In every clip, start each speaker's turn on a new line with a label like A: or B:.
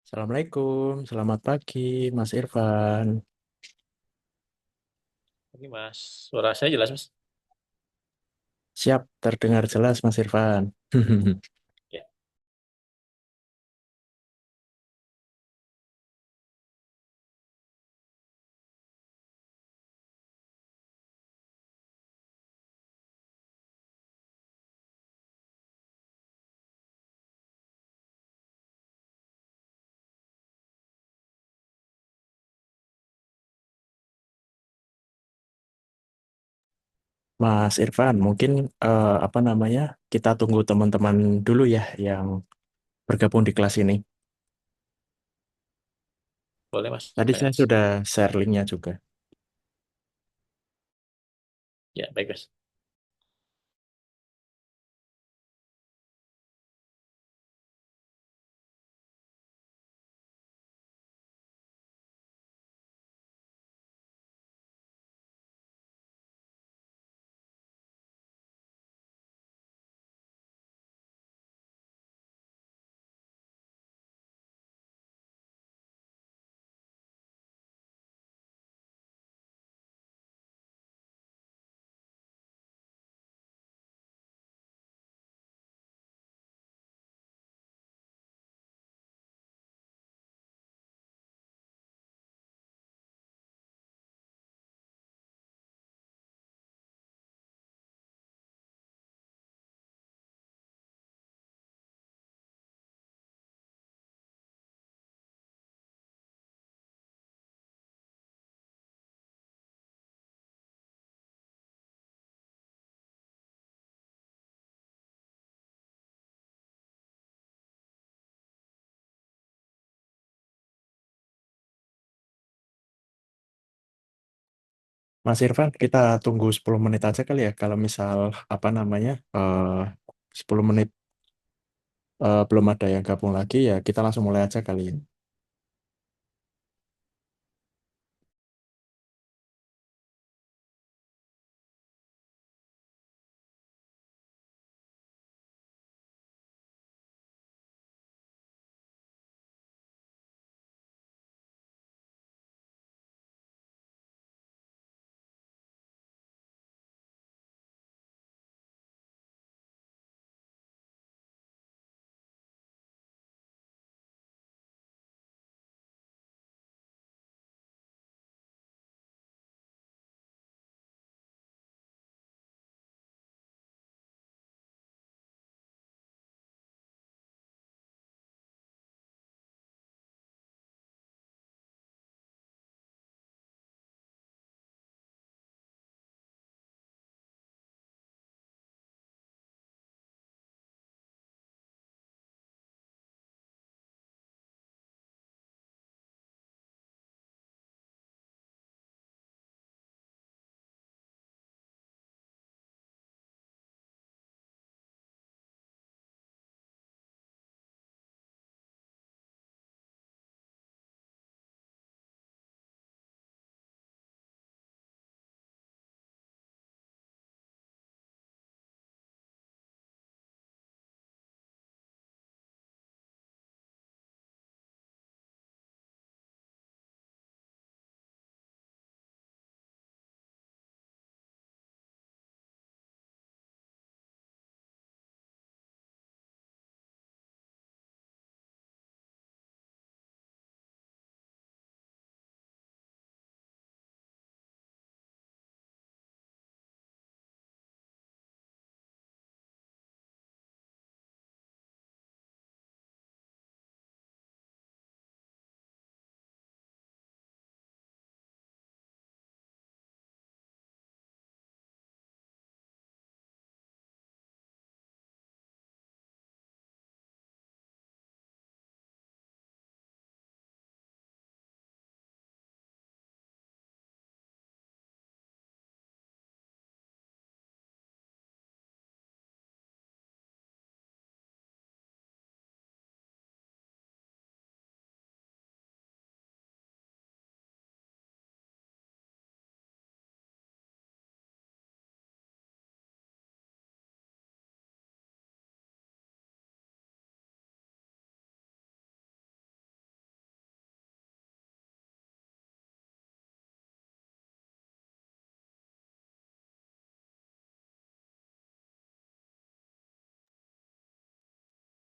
A: Assalamualaikum, selamat pagi, Mas Irfan.
B: Oke Mas, suara saya jelas Mas?
A: Siap, terdengar jelas, Mas Irfan.
B: Ya,
A: Mas Irfan, mungkin apa namanya, kita tunggu teman-teman dulu ya yang bergabung di kelas ini.
B: boleh Mas,
A: Tadi
B: silakan
A: saya
B: Mas.
A: sudah share linknya juga.
B: Ya, baik Mas.
A: Mas Irfan, kita tunggu 10 menit aja kali ya. Kalau misal apa namanya, 10 menit belum ada yang gabung lagi ya, kita langsung mulai aja kali ini.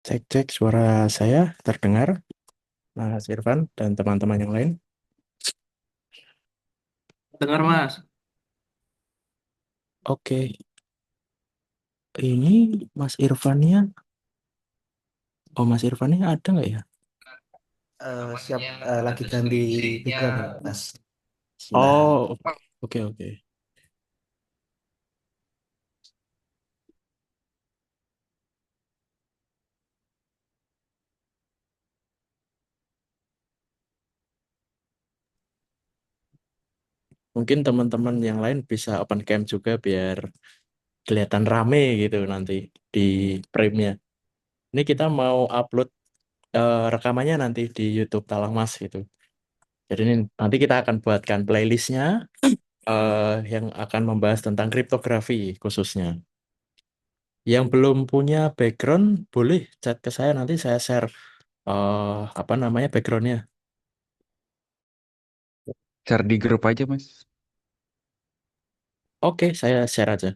A: Cek cek suara saya terdengar, Mas Irfan dan teman-teman yang lain.
B: Dengar Mas.
A: Oke, ini Mas Irfannya, oh Mas Irfannya ada nggak ya?
C: Siap, lagi ganti background ya, Mas. Sebentar.
A: Oh, oke oke. Mungkin teman-teman yang lain bisa open cam juga biar kelihatan rame gitu nanti di frame-nya. Ini kita mau upload rekamannya nanti di YouTube Talang Mas gitu. Jadi ini nanti kita akan buatkan playlistnya yang akan membahas tentang kriptografi khususnya. Yang belum punya background boleh chat ke saya nanti saya share apa namanya backgroundnya.
D: Share di grup aja, Mas.
A: Oke, saya share aja.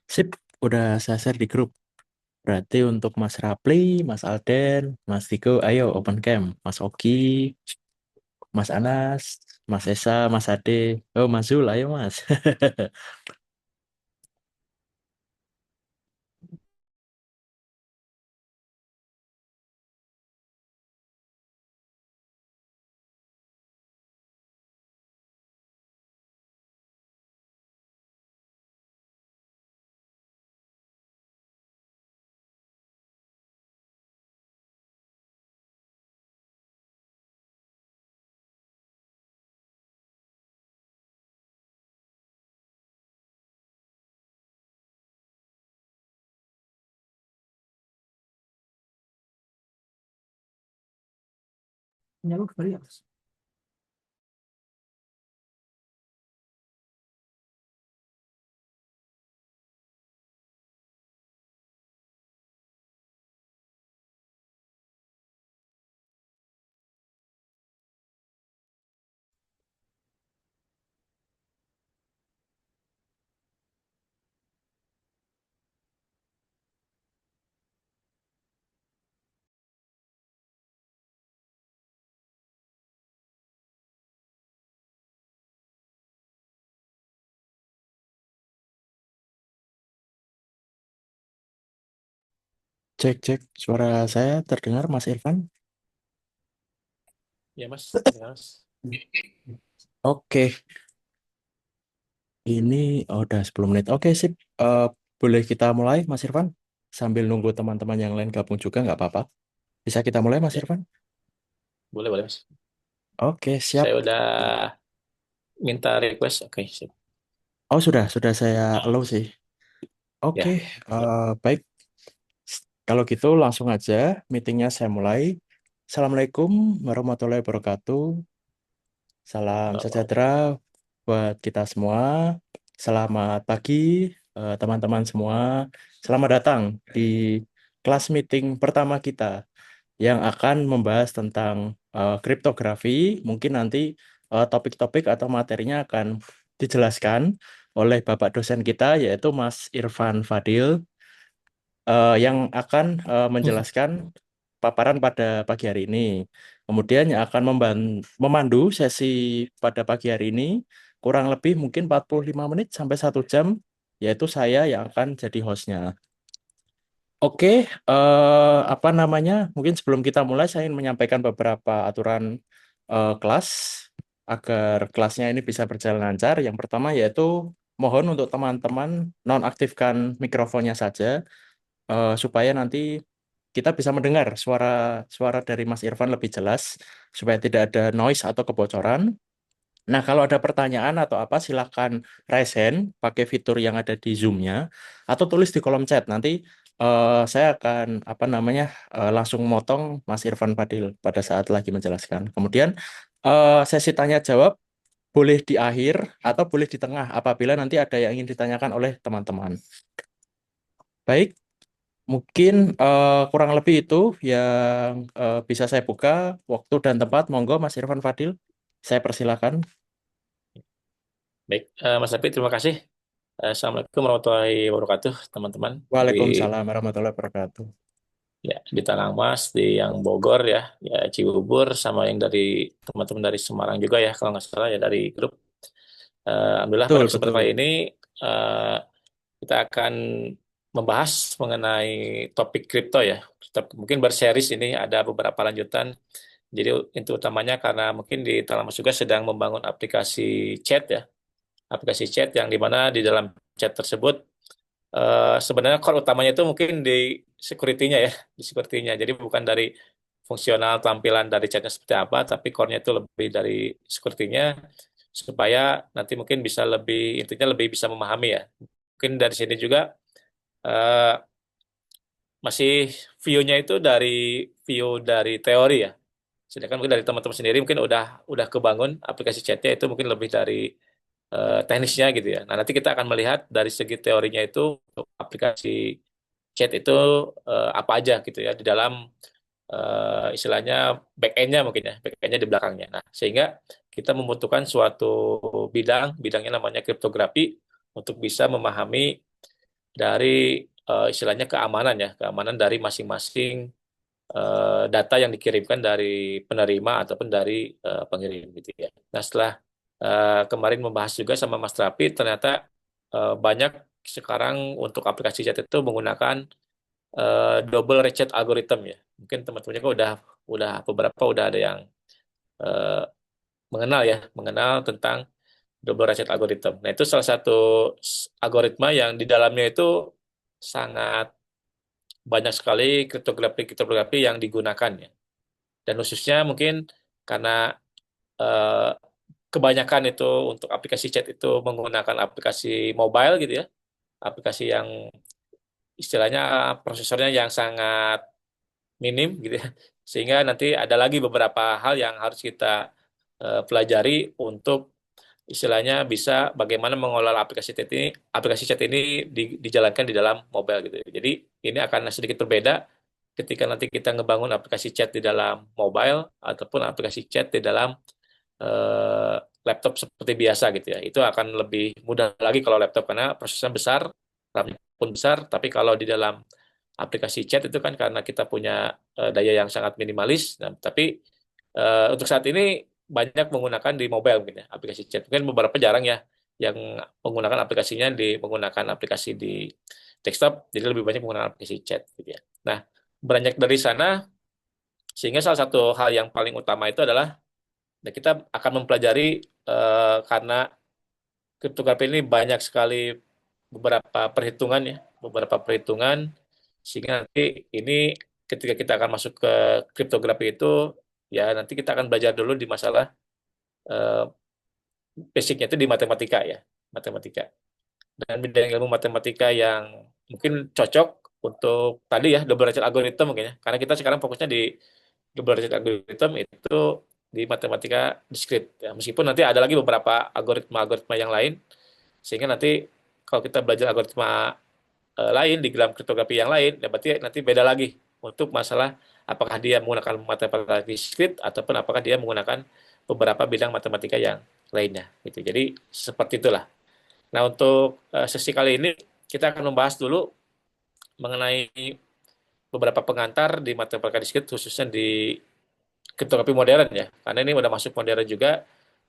A: Sip, udah saya share di grup. Berarti untuk Mas Rapli, Mas Alden, Mas Tiko, ayo open cam. Mas Oki, Mas Anas, Mas Esa, Mas Ade. Oh, Mas Zul, ayo Mas. Nyalur kali ya, Mas? Cek, cek. Suara saya terdengar, Mas Irfan?
B: Ya Mas, dengar Mas.
A: Oke, ini udah 10 menit. Oke, sip. Boleh kita mulai, Mas Irfan? Sambil nunggu teman-teman yang lain gabung juga, nggak apa-apa. Bisa kita mulai, Mas
B: Ya,
A: Irfan?
B: boleh boleh Mas.
A: Oke,
B: Saya
A: siap.
B: udah minta request. Oke, sip.
A: Oh, sudah saya allow sih. Oke,
B: Ya,
A: baik. Kalau gitu langsung aja meetingnya saya mulai. Assalamualaikum warahmatullahi wabarakatuh. Salam sejahtera buat kita semua. Selamat pagi, teman-teman semua. Selamat datang di kelas meeting pertama kita yang akan membahas tentang kriptografi. Mungkin nanti topik-topik atau materinya akan dijelaskan oleh Bapak dosen kita, yaitu Mas Irfan Fadil, yang akan menjelaskan paparan pada pagi hari ini. Kemudian yang akan memandu sesi pada pagi hari ini kurang lebih mungkin 45 menit sampai 1 jam, yaitu saya yang akan jadi hostnya. Oke, apa namanya? Mungkin sebelum kita mulai, saya ingin menyampaikan beberapa aturan kelas agar kelasnya ini bisa berjalan lancar. Yang pertama yaitu mohon untuk teman-teman nonaktifkan mikrofonnya saja supaya nanti kita bisa mendengar suara suara dari Mas Irfan lebih jelas supaya tidak ada noise atau kebocoran. Nah, kalau ada pertanyaan atau apa silakan raise hand pakai fitur yang ada di Zoom-nya atau tulis di kolom chat. Nanti saya akan apa namanya langsung motong Mas Irfan Fadil pada saat lagi menjelaskan. Kemudian sesi tanya jawab boleh di akhir atau boleh di tengah apabila nanti ada yang ingin ditanyakan oleh teman-teman. Baik, mungkin kurang lebih itu yang bisa saya buka. Waktu dan tempat, monggo Mas Irfan Fadil. Saya persilakan.
B: Baik, Mas David, terima kasih. Assalamualaikum warahmatullahi wabarakatuh, teman-teman di
A: Waalaikumsalam warahmatullahi wabarakatuh.
B: ya di Tanah Mas, di yang Bogor ya, ya Cibubur, sama yang dari teman-teman dari Semarang juga ya, kalau nggak salah ya dari grup. Alhamdulillah pada
A: Betul,
B: kesempatan
A: betul.
B: kali ini eh, kita akan membahas mengenai topik kripto ya. Mungkin berseries ini ada beberapa lanjutan. Jadi itu utamanya karena mungkin di Tanah Mas juga sedang membangun aplikasi chat ya, aplikasi chat yang dimana di dalam chat tersebut sebenarnya core utamanya itu mungkin di security-nya ya, di security-nya. Jadi bukan dari fungsional tampilan dari chatnya seperti apa, tapi core-nya itu lebih dari security-nya supaya nanti mungkin bisa lebih intinya lebih bisa memahami ya. Mungkin dari sini juga eh, masih view-nya itu dari view dari teori ya. Sedangkan mungkin dari teman-teman sendiri mungkin udah kebangun aplikasi chatnya itu mungkin lebih dari teknisnya gitu ya. Nah, nanti kita akan melihat dari segi teorinya itu untuk aplikasi chat itu apa aja gitu ya di dalam istilahnya back end-nya mungkin ya, back end-nya di belakangnya. Nah, sehingga kita membutuhkan suatu bidangnya namanya kriptografi untuk bisa memahami dari istilahnya keamanan ya, keamanan dari masing-masing data yang dikirimkan dari penerima ataupun dari pengirim gitu ya. Nah, setelah kemarin membahas juga sama Mas Trapi, ternyata banyak sekarang untuk aplikasi chat itu menggunakan double ratchet algorithm ya. Mungkin teman-teman juga udah beberapa udah ada yang eh, mengenal ya, mengenal tentang double ratchet algorithm. Nah, itu salah satu algoritma yang di dalamnya itu sangat banyak sekali kriptografi yang digunakan ya. Dan khususnya mungkin karena eh, kebanyakan itu untuk aplikasi chat itu menggunakan aplikasi mobile gitu ya, aplikasi yang istilahnya prosesornya yang sangat minim gitu ya. Sehingga nanti ada lagi beberapa hal yang harus kita pelajari untuk istilahnya bisa bagaimana mengelola aplikasi chat ini dijalankan di dalam mobile gitu. Jadi ini akan sedikit berbeda ketika nanti kita ngebangun aplikasi chat di dalam mobile ataupun aplikasi chat di dalam eh, laptop seperti biasa gitu ya. Itu akan lebih mudah lagi kalau laptop karena prosesnya besar, RAM-nya pun besar, tapi kalau di dalam aplikasi chat itu kan karena kita punya daya yang sangat minimalis. Nah, tapi untuk saat ini banyak menggunakan di mobile mungkin ya, aplikasi chat. Mungkin beberapa jarang ya yang menggunakan aplikasinya menggunakan aplikasi di desktop, jadi lebih banyak menggunakan aplikasi chat gitu ya. Nah, beranjak dari sana sehingga salah satu hal yang paling utama itu adalah nah, kita akan mempelajari karena kriptografi ini banyak sekali beberapa perhitungan sehingga nanti ini ketika kita akan masuk ke kriptografi itu ya nanti kita akan belajar dulu di masalah eh, basicnya itu di matematika ya, matematika. Dan bidang ilmu matematika yang mungkin cocok untuk tadi ya double ratchet algorithm mungkin ya. Karena kita sekarang fokusnya di double ratchet algorithm itu di matematika diskrit ya. Meskipun nanti ada lagi beberapa algoritma-algoritma yang lain sehingga nanti kalau kita belajar algoritma lain di dalam kriptografi yang lain ya berarti nanti beda lagi untuk masalah apakah dia menggunakan matematika diskrit ataupun apakah dia menggunakan beberapa bidang matematika yang lainnya gitu. Jadi seperti itulah. Nah, untuk sesi kali ini kita akan membahas dulu mengenai beberapa pengantar di matematika diskrit khususnya di kriptografi modern ya. Karena ini udah masuk modern juga.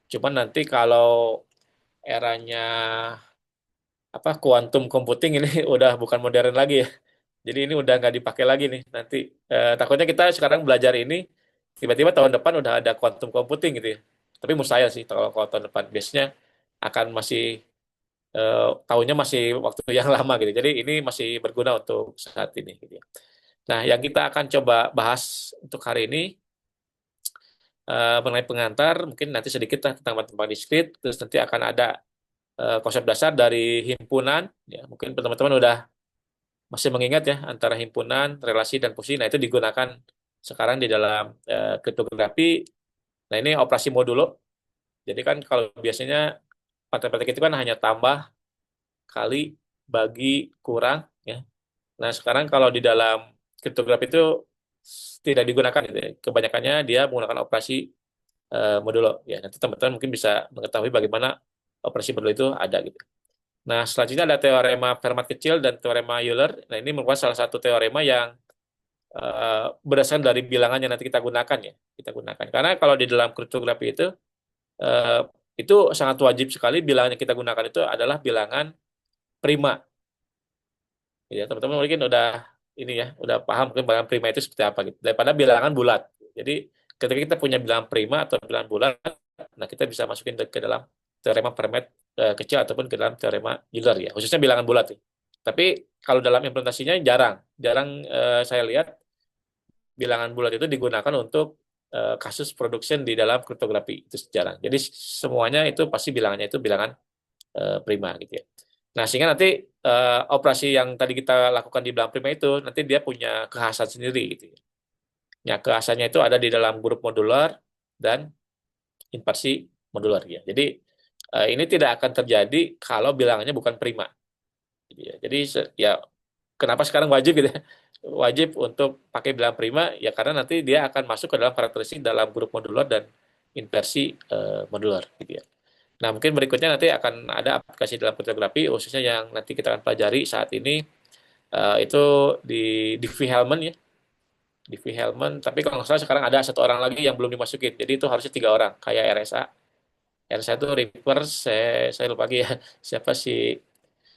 B: Cuman nanti kalau eranya apa quantum computing ini udah bukan modern lagi ya. Jadi ini udah nggak dipakai lagi nih. Nanti takutnya kita sekarang belajar ini tiba-tiba tahun depan udah ada quantum computing gitu ya. Tapi mustahil sih kalau tahun depan. Biasanya akan masih tahunnya masih waktu yang lama gitu. Jadi ini masih berguna untuk saat ini gitu ya. Nah, yang kita akan coba bahas untuk hari ini mengenai pengantar, mungkin nanti sedikit lah tentang matematika diskrit, terus nanti akan ada konsep dasar dari himpunan, ya mungkin teman-teman udah masih mengingat ya antara himpunan, relasi dan fungsi. Nah, itu digunakan sekarang di dalam kriptografi. Nah, ini operasi modulo. Jadi kan kalau biasanya matematika itu kan hanya tambah, kali, bagi, kurang, ya. Nah, sekarang kalau di dalam kriptografi itu tidak digunakan gitu ya. Kebanyakannya dia menggunakan operasi modulo. Ya, nanti teman-teman mungkin bisa mengetahui bagaimana operasi modulo itu ada gitu. Nah, selanjutnya ada teorema Fermat kecil dan teorema Euler. Nah, ini merupakan salah satu teorema yang berdasarkan dari bilangan yang nanti kita gunakan ya. Kita gunakan. Karena kalau di dalam kriptografi eh, itu sangat wajib sekali bilangan yang kita gunakan itu adalah bilangan prima. Ya, teman-teman mungkin udah ini ya, udah paham mungkin bilangan prima itu seperti apa gitu. Daripada bilangan bulat. Jadi ketika kita punya bilangan prima atau bilangan bulat, nah kita bisa masukin ke dalam teorema Fermat kecil ataupun ke dalam teorema Euler ya, khususnya bilangan bulat ya. Tapi kalau dalam implementasinya jarang, jarang saya lihat bilangan bulat itu digunakan untuk kasus production di dalam kriptografi itu jarang. Jadi semuanya itu pasti bilangannya itu bilangan prima gitu ya. Nah, sehingga nanti operasi yang tadi kita lakukan di bilangan prima itu nanti dia punya kekhasan sendiri gitu ya. Ya, kekhasannya itu ada di dalam grup modular dan inversi modular ya. Jadi ini tidak akan terjadi kalau bilangannya bukan prima. Gitu ya. Jadi ya kenapa sekarang wajib gitu ya? Wajib untuk pakai bilangan prima ya karena nanti dia akan masuk ke dalam karakteristik dalam grup modular dan inversi modular gitu ya. Nah, mungkin berikutnya nanti akan ada aplikasi dalam kriptografi khususnya yang nanti kita akan pelajari saat ini itu di Diffie-Hellman ya. Diffie-Hellman, tapi kalau nggak salah sekarang ada satu orang lagi yang belum dimasukin. Jadi itu harusnya 3 orang kayak RSA. RSA itu reverse, saya lupa lagi ya siapa sih.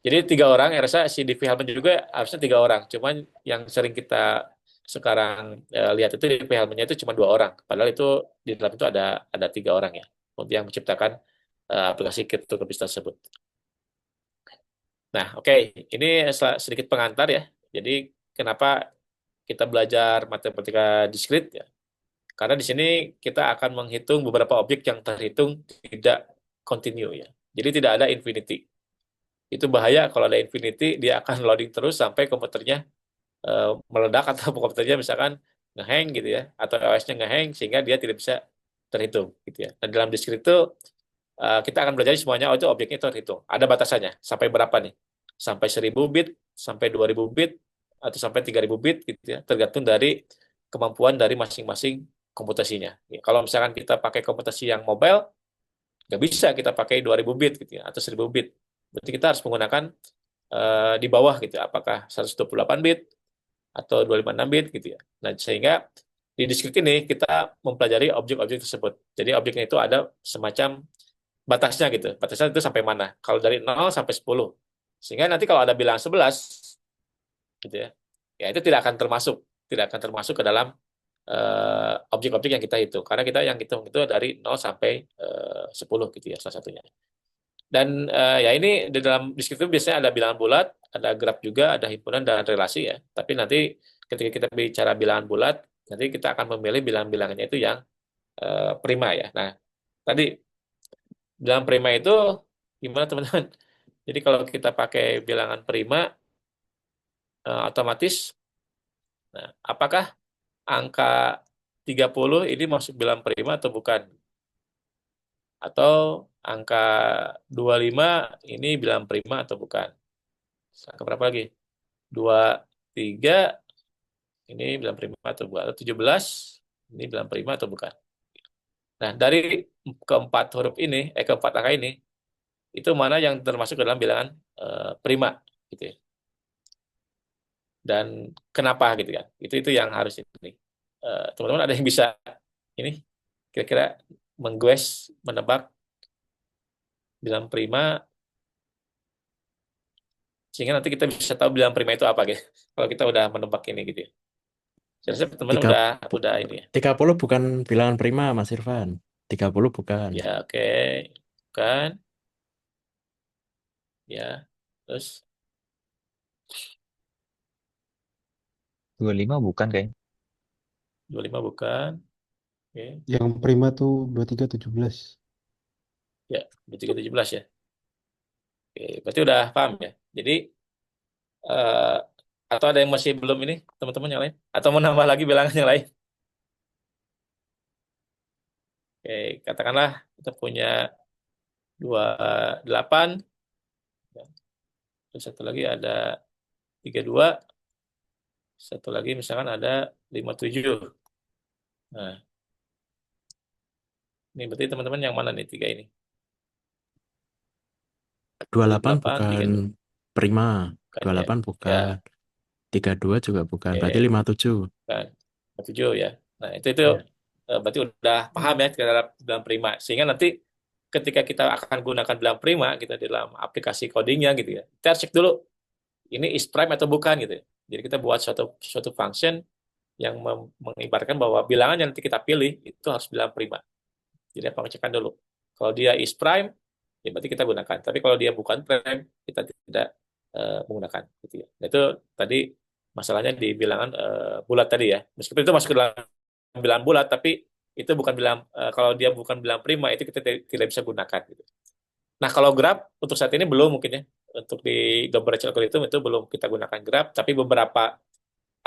B: Jadi 3 orang, RSA si Diffie-Hellman juga harusnya 3 orang. Cuman yang sering kita sekarang lihat itu Diffie-Hellman-nya itu cuma 2 orang. Padahal itu di dalam itu ada 3 orang ya untuk yang menciptakan aplikasi kriptografis tersebut. Nah, oke, ini sedikit pengantar ya. Jadi kenapa kita belajar matematika diskrit ya? Karena di sini kita akan menghitung beberapa objek yang terhitung tidak kontinu ya. Jadi tidak ada infinity. Itu bahaya kalau ada infinity, dia akan loading terus sampai komputernya meledak atau komputernya misalkan ngehang gitu ya, atau OS-nya ngehang sehingga dia tidak bisa terhitung gitu ya. Nah, dalam diskrit itu kita akan belajar semuanya, oh itu objeknya itu terhitung. Ada batasannya, sampai berapa nih? Sampai 1000 bit, sampai 2000 bit, atau sampai 3000 bit gitu ya, tergantung dari kemampuan dari masing-masing komputasinya. Ya, kalau misalkan kita pakai komputasi yang mobile, nggak bisa kita pakai 2000 bit gitu ya, atau 1000 bit. Berarti kita harus menggunakan di bawah gitu, apakah 128 bit atau 256 bit gitu ya. Nah, sehingga di diskrit ini kita mempelajari objek-objek tersebut. Jadi objeknya itu ada semacam batasnya gitu. Batasnya itu sampai mana? Kalau dari 0 sampai 10. Sehingga nanti kalau ada bilangan 11 gitu ya. Ya itu tidak akan termasuk ke dalam objek-objek yang kita hitung. Karena kita yang hitung itu dari 0 sampai 10 gitu ya salah satunya. Dan ya ini di dalam deskriptif biasanya ada bilangan bulat, ada graf juga, ada himpunan dan relasi ya. Tapi nanti ketika kita bicara bilangan bulat, nanti kita akan memilih bilangan-bilangannya itu yang prima ya. Nah, tadi bilangan prima itu gimana teman-teman? Jadi kalau kita pakai bilangan prima, otomatis, nah, apakah angka 30 ini masuk bilangan prima atau bukan? Atau angka 25 ini bilangan prima atau bukan? Angka berapa lagi? 23 ini bilangan prima atau bukan? Atau 17 ini bilangan prima atau bukan? Nah, dari keempat huruf ini, keempat angka ini, itu mana yang termasuk ke dalam bilangan prima gitu ya. Dan kenapa gitu kan? Itu yang harus ini. Teman-teman ada yang bisa ini kira-kira mengguess, menebak bilangan prima sehingga nanti kita bisa tahu bilangan prima itu apa gitu. Kalau kita udah menebak ini gitu ya. Saya rasa teman-teman
A: Tiga,
B: udah ini ya.
A: 30 bukan bilangan prima, Mas Irfan. 30 bukan.
B: Ya, oke. Kan? Ya. Terus
D: 25 bukan kayaknya.
B: 25 bukan. Oke.
E: Yang prima tuh 2317.
B: Ya, 2317 ya. Oke, berarti udah paham ya. Jadi eh, atau ada yang masih belum ini, teman-teman yang lain? Atau mau nambah lagi bilangan yang lain? Oke, katakanlah kita punya 28, ya. Terus satu lagi ada 32. Satu lagi misalkan ada 57. Nah, ini berarti teman-teman yang mana nih tiga ini?
A: 28
B: 28,
A: bukan
B: 32.
A: prima,
B: Kan ya.
A: 28
B: Ya,
A: bukan, 32 juga bukan, berarti
B: oke.
A: 57.
B: Kan. 7 ya. Nah, itu
A: Ya.
B: berarti udah paham ya dalam dalam prima. Sehingga nanti ketika kita akan gunakan dalam prima gitu di dalam aplikasi codingnya gitu ya. Kita harus cek dulu ini is prime atau bukan gitu ya. Jadi kita buat suatu suatu function yang mengibaratkan bahwa bilangan yang nanti kita pilih itu harus bilang prima. Jadi pengecekan dulu. Kalau dia is prime, ya berarti kita gunakan. Tapi kalau dia bukan prime, kita tidak menggunakan. Gitu ya. Nah, itu tadi masalahnya di bilangan bulat tadi ya. Meskipun itu masuk ke dalam bilangan bulat, tapi itu bukan bilang kalau dia bukan bilang prima itu kita tidak bisa gunakan. Gitu. Nah kalau graph untuk saat ini belum mungkin ya. Untuk di double algorithm itu belum kita gunakan graph, tapi beberapa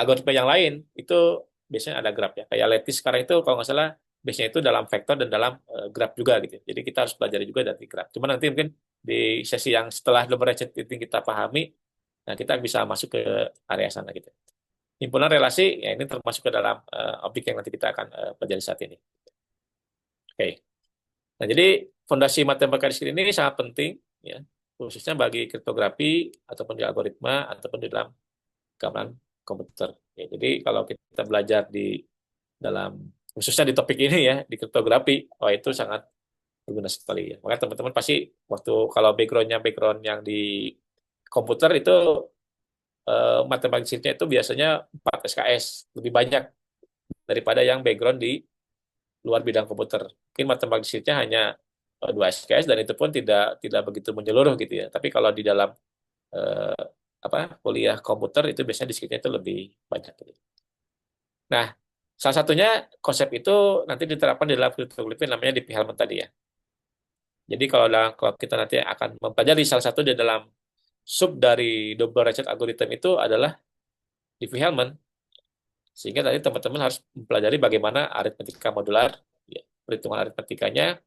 B: algoritma yang lain itu biasanya ada graph ya. Kayak Lattice sekarang itu kalau nggak salah biasanya itu dalam vektor dan dalam graph juga gitu. Jadi kita harus pelajari juga dari graph. Cuma nanti mungkin di sesi yang setelah double-reaching kita pahami, nah kita bisa masuk ke area sana gitu. Himpunan relasi ya ini termasuk ke dalam objek yang nanti kita akan pelajari saat ini. Oke. Nah, jadi fondasi matematika diskrit ini sangat penting ya, khususnya bagi kriptografi ataupun di algoritma ataupun di dalam keamanan komputer. Ya, jadi kalau kita belajar di dalam khususnya di topik ini ya di kriptografi, wah itu sangat berguna sekali ya. Maka teman-teman pasti waktu kalau background yang di komputer itu matematiknya itu biasanya 4 SKS lebih banyak daripada yang background di luar bidang komputer. Mungkin matematiknya hanya 2 SKS dan itu pun tidak begitu menyeluruh gitu ya. Tapi kalau di dalam eh, kuliah komputer itu biasanya diskripsinya itu lebih banyak gitu. Nah, salah satunya konsep itu nanti diterapkan di dalam kriptografi namanya Diffie-Hellman tadi ya. Jadi kalau kita nanti akan mempelajari salah satu di dalam sub dari double ratchet algorithm itu adalah Diffie-Hellman. Sehingga tadi teman-teman harus mempelajari bagaimana aritmetika modular, ya, perhitungan aritmetikanya,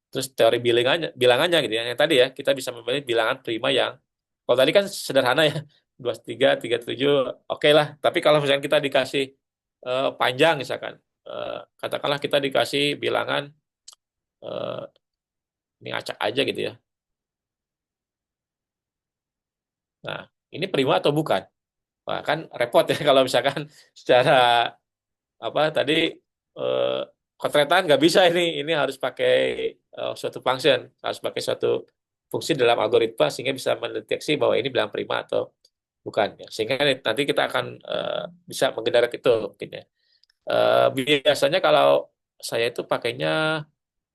B: terus teori bilangannya gitu ya. Yang tadi ya, kita bisa memilih bilangan prima yang, kalau tadi kan sederhana ya, 23, 37, oke lah. Tapi kalau misalnya kita dikasih panjang misalkan, katakanlah kita dikasih bilangan, eh, ini acak aja gitu ya. Nah, ini prima atau bukan? Wah, kan repot ya kalau misalkan secara tadi eh, kotretan nggak bisa ini harus pakai suatu function, harus pakai suatu fungsi dalam algoritma sehingga bisa mendeteksi bahwa ini bilang prima atau bukan ya. Sehingga nanti kita akan bisa menggenerate itu mungkin ya. Biasanya kalau saya itu pakainya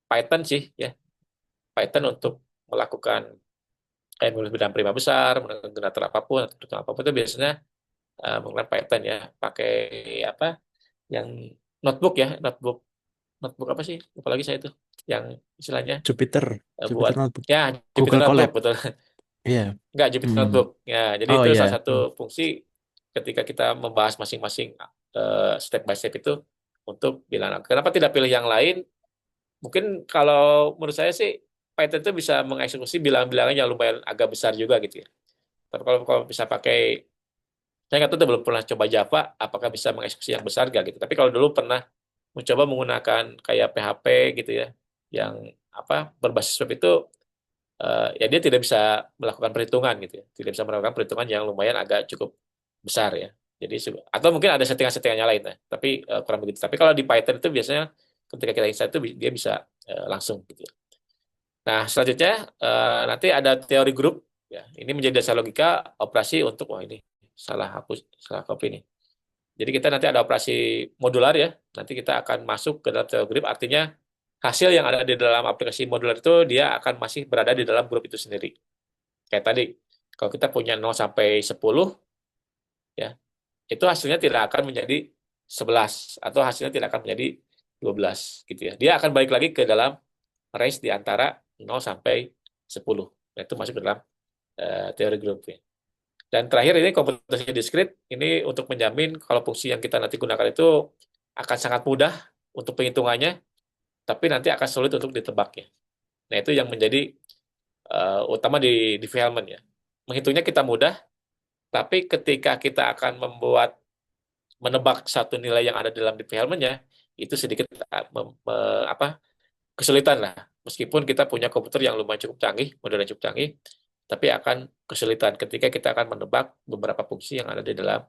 B: Python sih ya, Python untuk melakukan kayak nulis bilang prima besar, menggunakan generator apapun atau perhitungan apapun itu biasanya menggunakan Python ya, pakai apa yang notebook ya, notebook notebook apa sih? Lupa lagi saya itu. Yang istilahnya
A: Jupyter,
B: buat
A: Jupyter Notebook,
B: ya Jupyter
A: Google
B: Notebook
A: Colab.
B: betul.
A: Iya.
B: Enggak Jupyter
A: Hmm.
B: Notebook. Ya, jadi
A: Oh
B: itu
A: iya.
B: salah satu fungsi ketika kita membahas masing-masing step by step itu untuk bilangan. Kenapa tidak pilih yang lain? Mungkin kalau menurut saya sih Python itu bisa mengeksekusi bilangan-bilangan yang lumayan agak besar juga gitu ya. Tapi kalau bisa pakai, saya nggak tahu, belum pernah coba Java, apakah bisa mengeksekusi yang besar gak gitu. Tapi kalau dulu pernah mencoba menggunakan kayak PHP gitu ya, yang berbasis web itu ya dia tidak bisa melakukan perhitungan gitu ya, tidak bisa melakukan perhitungan yang lumayan agak cukup besar ya. Jadi atau mungkin ada settingan-settingannya lain ya, tapi kurang begitu. Tapi kalau di Python itu biasanya ketika kita install itu dia bisa langsung gitu ya. Nah selanjutnya nanti ada teori grup ya. Ini menjadi dasar logika operasi untuk ini salah copy nih. Jadi kita nanti ada operasi modular ya. Nanti kita akan masuk ke dalam teori grup, artinya hasil yang ada di dalam aplikasi modular itu dia akan masih berada di dalam grup itu sendiri. Kayak tadi, kalau kita punya 0 sampai 10 ya, itu hasilnya tidak akan menjadi 11 atau hasilnya tidak akan menjadi 12 gitu ya. Dia akan balik lagi ke dalam range di antara 0 sampai 10. Nah, itu masuk ke dalam teori grup ya. Dan terakhir ini komputasi diskrit, ini untuk menjamin kalau fungsi yang kita nanti gunakan itu akan sangat mudah untuk penghitungannya, tapi nanti akan sulit untuk ditebaknya. Nah itu yang menjadi utama di Diffie-Hellman ya. Menghitungnya kita mudah, tapi ketika kita akan membuat menebak satu nilai yang ada dalam development-nya itu sedikit kesulitan lah. Meskipun kita punya komputer yang lumayan cukup canggih, model yang cukup canggih, tapi akan kesulitan ketika kita akan menebak beberapa fungsi yang ada di dalam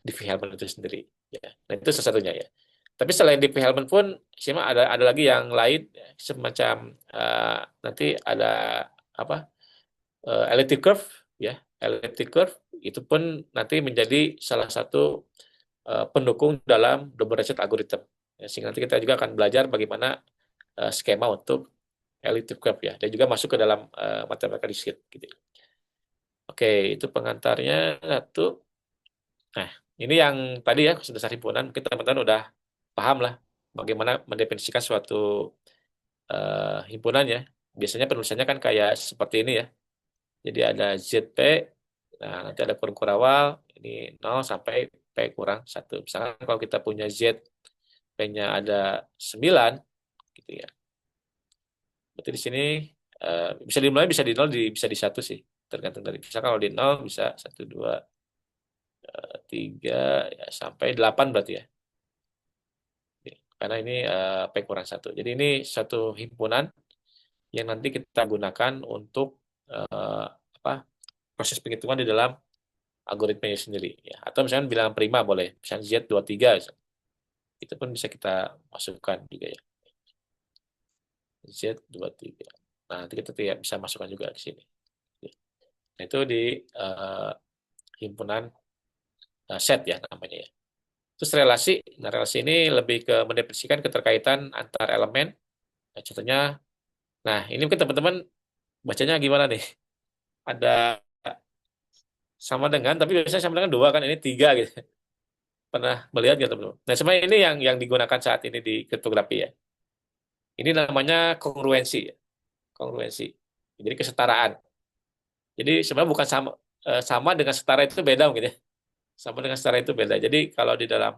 B: development itu sendiri. Ya, nah itu salah satunya ya. Tapi selain development pun, Sima ada lagi yang lain, semacam nanti ada apa elliptic curve, ya elliptic curve itu pun nanti menjadi salah satu pendukung dalam double ratchet algorithm. Ya, sehingga nanti kita juga akan belajar bagaimana skema untuk elliptic curve ya, dan juga masuk ke dalam matematika discrete gitu. Oke, itu pengantarnya satu. Nah, ini yang tadi ya dasar himpunan, mungkin teman-teman udah paham lah bagaimana mendefinisikan suatu himpunan ya. Biasanya penulisannya kan kayak seperti ini ya. Jadi ada ZP, nah nanti ada kurung kurawal, ini 0 sampai P kurang 1. Misalkan kalau kita punya Z, P-nya ada 9, gitu ya. Berarti di sini bisa dimulai, bisa di 0, bisa di 1 sih. Tergantung dari, misalkan kalau di 0 bisa 1, 2, 3, ya, sampai 8 berarti ya. Karena ini P kurang 1. Jadi ini satu himpunan yang nanti kita gunakan untuk proses penghitungan di dalam algoritmanya sendiri. Ya. Atau misalnya bilangan prima boleh. Misalnya Z23. Itu pun bisa kita masukkan juga ya. Z23. Nah, nanti kita bisa masukkan juga di sini. Nah, itu di himpunan set ya namanya ya. Terus relasi. Nah, relasi ini lebih ke mendefinisikan keterkaitan antar elemen. Nah, contohnya, nah ini mungkin teman-teman bacanya gimana nih? Ada sama dengan, tapi biasanya sama dengan 2 kan, ini 3 gitu. Pernah melihat nggak teman-teman? Nah, sebenarnya ini yang digunakan saat ini di kriptografi ya. Ini namanya kongruensi, ya. Kongruensi. Jadi kesetaraan. Jadi sebenarnya bukan sama dengan setara itu beda mungkin ya. Sama dengan setara itu beda. Jadi kalau di dalam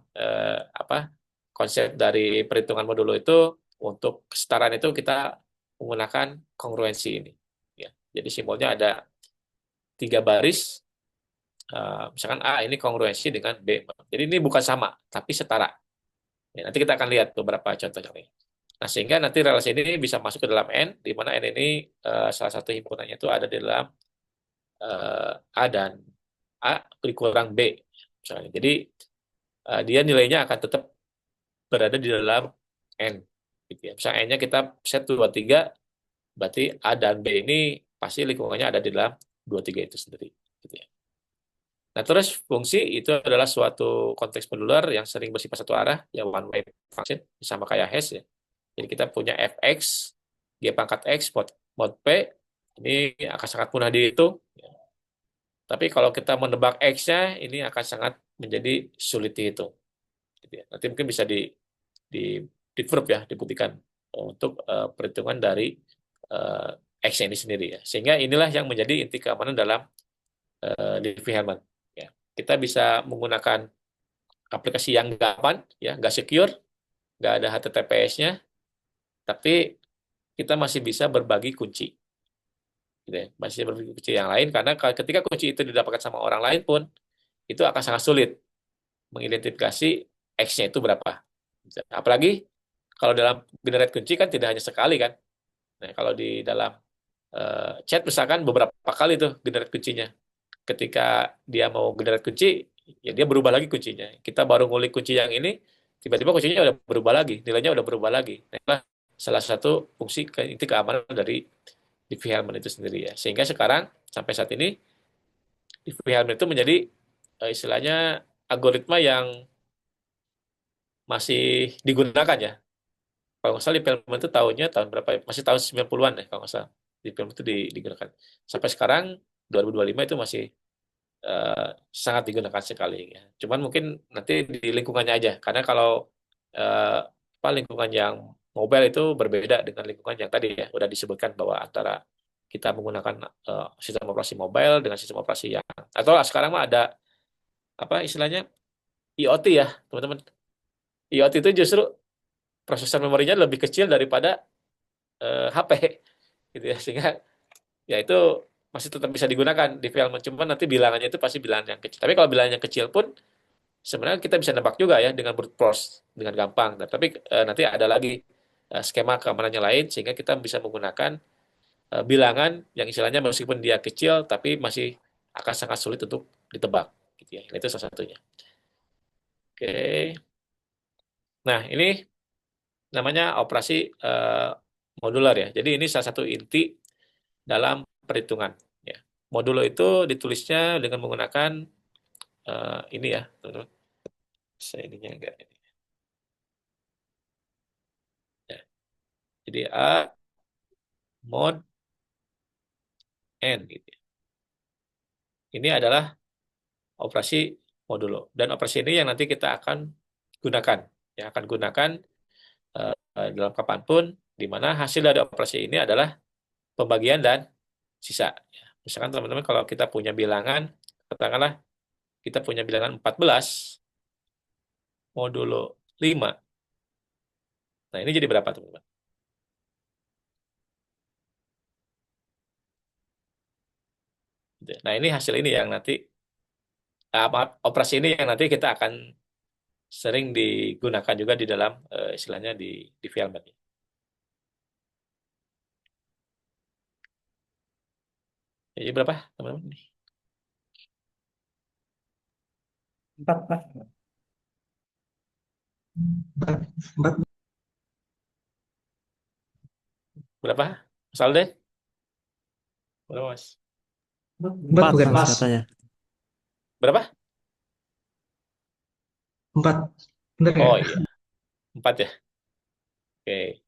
B: konsep dari perhitungan modulo itu, untuk kesetaraan itu kita menggunakan kongruensi ini. Ya. Jadi simbolnya ada 3 baris. Misalkan A ini kongruensi dengan B. Jadi ini bukan sama, tapi setara. Ya, nanti kita akan lihat beberapa contohnya. Nah, sehingga nanti relasi ini bisa masuk ke dalam N, di mana N ini salah satu himpunannya itu ada di dalam A dan A dikurang B. Misalnya. Jadi dia nilainya akan tetap berada di dalam N. Gitu ya. Misalnya N-nya kita set 23, berarti A dan B ini pasti lingkungannya ada di dalam 23 itu sendiri. Gitu ya. Nah, terus fungsi itu adalah suatu konteks modular yang sering bersifat satu arah, ya one way function, sama kayak hash ya. Jadi kita punya fx, g pangkat x, mod p, ini akan sangat mudah dihitung. Tapi kalau kita menebak x-nya, ini akan sangat menjadi sulit dihitung. Gitu ya. Nanti mungkin bisa di verb ya, dibuktikan untuk perhitungan dari x-nya ini sendiri ya. Sehingga inilah yang menjadi inti keamanan dalam Diffie-Hellman. Ya. Kita bisa menggunakan aplikasi yang nggak aman, ya, nggak secure, nggak ada HTTPS-nya, tapi kita masih bisa berbagi kunci. Gitu ya. Masih berbagi kunci yang lain, karena ketika kunci itu didapatkan sama orang lain pun, itu akan sangat sulit mengidentifikasi X-nya itu berapa. Apalagi kalau dalam generate kunci kan tidak hanya sekali kan. Nah, kalau di dalam chat misalkan beberapa kali tuh generate kuncinya. Ketika dia mau generate kunci, ya dia berubah lagi kuncinya. Kita baru ngulik kunci yang ini, tiba-tiba kuncinya udah berubah lagi, nilainya udah berubah lagi. Nah, itulah salah satu fungsi inti keamanan dari Diffie-Hellman itu sendiri ya. Sehingga sekarang sampai saat ini Diffie-Hellman itu menjadi istilahnya algoritma yang masih digunakan ya. Kalau nggak salah Diffie-Hellman itu tahun berapa ya? Masih tahun 90-an ya kalau nggak salah. Diffie-Hellman itu digunakan. Sampai sekarang 2025 itu masih sangat digunakan sekali ya. Cuman mungkin nanti di lingkungannya aja, karena kalau lingkungan yang mobile itu berbeda dengan lingkungan yang tadi ya udah disebutkan, bahwa antara kita menggunakan sistem operasi mobile dengan sistem operasi yang, atau sekarang mah ada apa istilahnya IoT ya teman-teman. IoT itu justru prosesor memorinya lebih kecil daripada HP gitu ya, sehingga ya itu masih tetap bisa digunakan di film, cuman nanti bilangannya itu pasti bilangan yang kecil. Tapi kalau bilangan yang kecil pun sebenarnya kita bisa nebak juga ya dengan brute force dengan gampang. Nah, tapi nanti ada lagi skema keamanan yang lain sehingga kita bisa menggunakan bilangan yang istilahnya meskipun dia kecil tapi masih akan sangat sulit untuk ditebak gitu ya. Itu salah satunya. Oke. Nah, ini namanya operasi modular ya. Jadi ini salah satu inti dalam perhitungan ya. Modulo itu ditulisnya dengan menggunakan ini ya, teman-teman. Saya ininya enggak. Ya. Jadi A mod N gitu ya. Ini adalah operasi modulo dan operasi ini yang nanti kita akan gunakan ya, akan gunakan dalam kapanpun di mana hasil dari operasi ini adalah pembagian dan sisa ya. Misalkan teman-teman kalau kita punya bilangan, katakanlah kita punya bilangan 14 modulo 5. Nah, ini jadi berapa teman-teman? Nah, ini hasil ini yang nanti operasi ini yang nanti kita akan sering digunakan juga di dalam istilahnya di VMware. Jadi berapa teman-teman?
C: 4, Pak. 4.
B: Berapa? Mas Alden? Berapa Mas?
C: 4 bukan
A: Mas
C: Mas.
A: katanya.
B: Berapa?
C: 4. Benar ya?
B: Oh iya, 4 ya. Oke,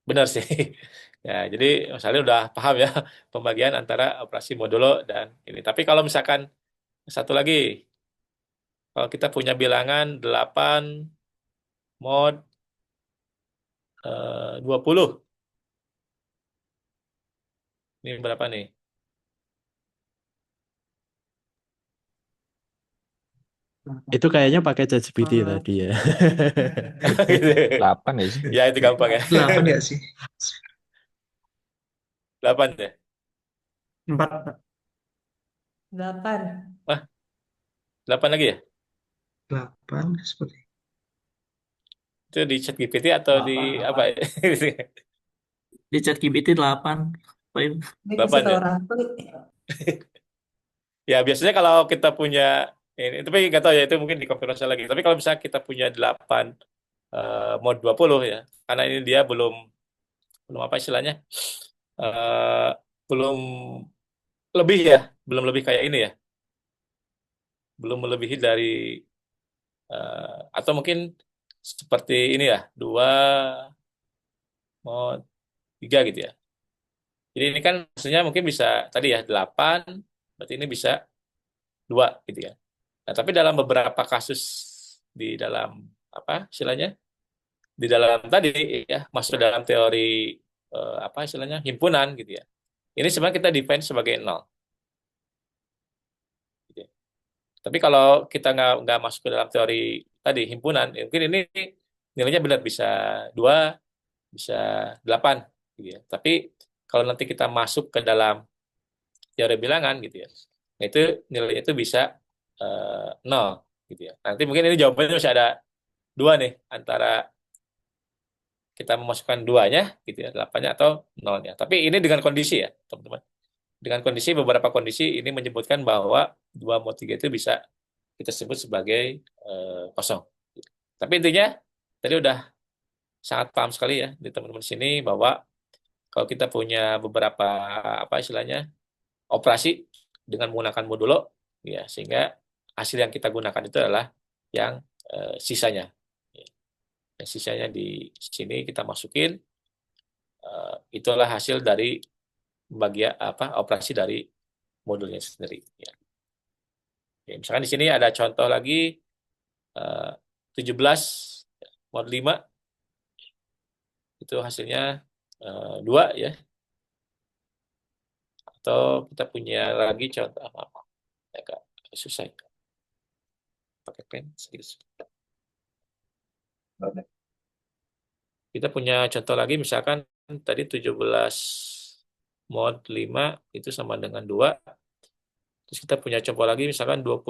B: benar sih. Ya, jadi Mas Alden udah paham ya pembagian antara operasi modulo dan ini. Tapi kalau misalkan satu lagi, kalau kita punya bilangan 8 mod 20. Ini berapa nih?
A: Itu kayaknya pakai ChatGPT tadi ya.
B: Gitu.
D: 8 ya sih.
B: Ya, itu gampang ya.
C: 8 ya sih?
B: 8 ya.
C: 4, Pak.
F: 8.
B: Wah, 8 lagi ya?
C: 8 seperti
B: Itu di chat GPT atau di apa ya?
C: di chat GPT 8.
F: Ini
B: 8
F: kasih tahu
B: ya?
F: orang tuh.
B: Ya, biasanya kalau kita punya ini, tapi nggak tahu ya, itu mungkin dikonfirmasi lagi. Tapi kalau misalnya kita punya 8 mod 20 ya, karena ini dia belum apa istilahnya? eh, belum lebih ya, belum lebih kayak ini ya. Belum melebihi dari atau mungkin seperti ini ya, 2 mod 3 gitu ya. Jadi ini kan maksudnya mungkin bisa tadi ya 8, berarti ini bisa 2 gitu ya. Nah, tapi dalam beberapa kasus di dalam apa istilahnya? Di dalam tadi ya masuk dalam teori apa istilahnya? Himpunan gitu ya. Ini sebenarnya kita define sebagai 0 gitu ya. Tapi kalau kita nggak masuk ke dalam teori tadi himpunan, ya mungkin ini nilainya benar bisa 2, bisa 8 gitu ya. Tapi kalau nanti kita masuk ke dalam teori bilangan gitu ya, nah itu nilainya itu bisa 0 gitu ya. Nanti mungkin ini jawabannya masih ada 2 nih antara kita memasukkan 2-nya gitu ya, 8-nya atau 0-nya. Tapi ini dengan kondisi ya, teman-teman. Dengan kondisi beberapa kondisi ini menyebutkan bahwa 2 mod 3 itu bisa kita sebut sebagai kosong. Tapi intinya tadi udah sangat paham sekali ya di teman-teman sini bahwa kalau kita punya beberapa apa istilahnya operasi dengan menggunakan modulo ya sehingga hasil yang kita gunakan itu adalah yang sisanya. Yang sisanya di sini kita masukin itulah hasil dari bagian apa operasi dari modulnya sendiri ya. Oke, misalkan di sini ada contoh lagi 17 mod 5 itu hasilnya 2 ya. Atau kita punya lagi contoh apa? Agak susah ya. Pakai pen sedikit. Kita punya contoh lagi misalkan tadi 17 mod 5 itu sama dengan 2. Terus kita punya contoh lagi misalkan 22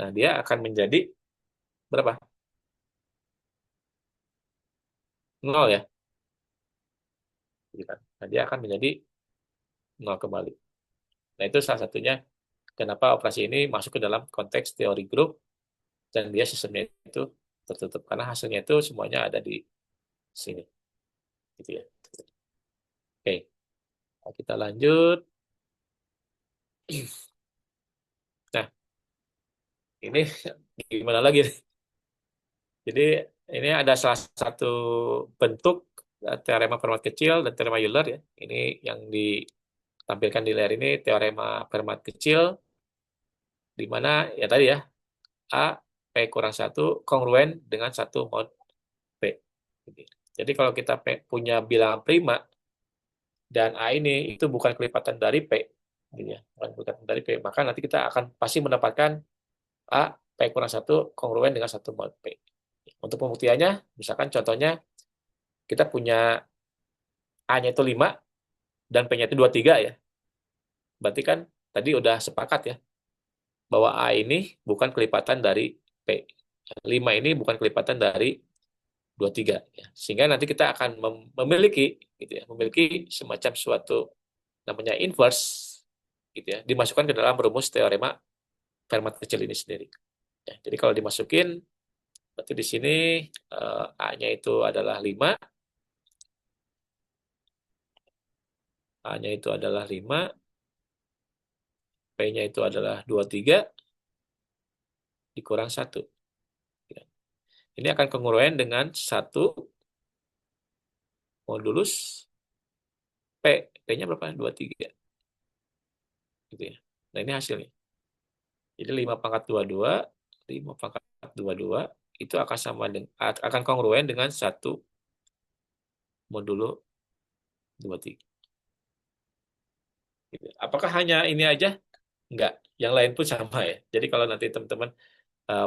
B: Nah, dia akan menjadi berapa? 0 ya. Gitu kan. Nah, dia akan menjadi 0 kembali. Nah, itu salah satunya kenapa operasi ini masuk ke dalam konteks teori grup dan dia sistemnya itu tertutup. Karena hasilnya itu semuanya ada di sini. Gitu ya. Oke, nah, kita lanjut. Nah, ini gimana lagi nih? Jadi ini ada salah satu bentuk teorema Fermat kecil dan teorema Euler ya. Ini yang ditampilkan di layar ini teorema Fermat kecil, di mana ya tadi ya A P kurang satu kongruen dengan satu mod P. Jadi kalau kita punya bilangan prima dan A ini itu bukan kelipatan dari P, gitu ya, bukan kelipatan dari P, maka nanti kita akan pasti mendapatkan A P kurang satu kongruen dengan satu mod P. Untuk pembuktiannya, misalkan contohnya kita punya A-nya itu 5 dan P-nya itu 23 ya. Berarti kan tadi udah sepakat ya bahwa A ini bukan kelipatan dari P. 5 ini bukan kelipatan dari 23 ya. Sehingga nanti kita akan memiliki gitu ya, memiliki semacam suatu namanya inverse gitu ya, dimasukkan ke dalam rumus teorema Fermat kecil ini sendiri. Ya, jadi kalau dimasukin berarti di sini A-nya itu adalah 5, A-nya itu adalah 5, P-nya itu adalah 23 dikurang 1. Ya. Ini akan kongruen dengan 1 modulus P. P-nya berapa? 23. Gitu ya. Nah, ini hasilnya. Jadi 5 pangkat 22, 5 pangkat 22 itu akan sama dengan akan kongruen dengan 1 modulo 23. Gitu. Apakah hanya ini aja? Enggak. Yang lain pun sama ya. Jadi kalau nanti teman-teman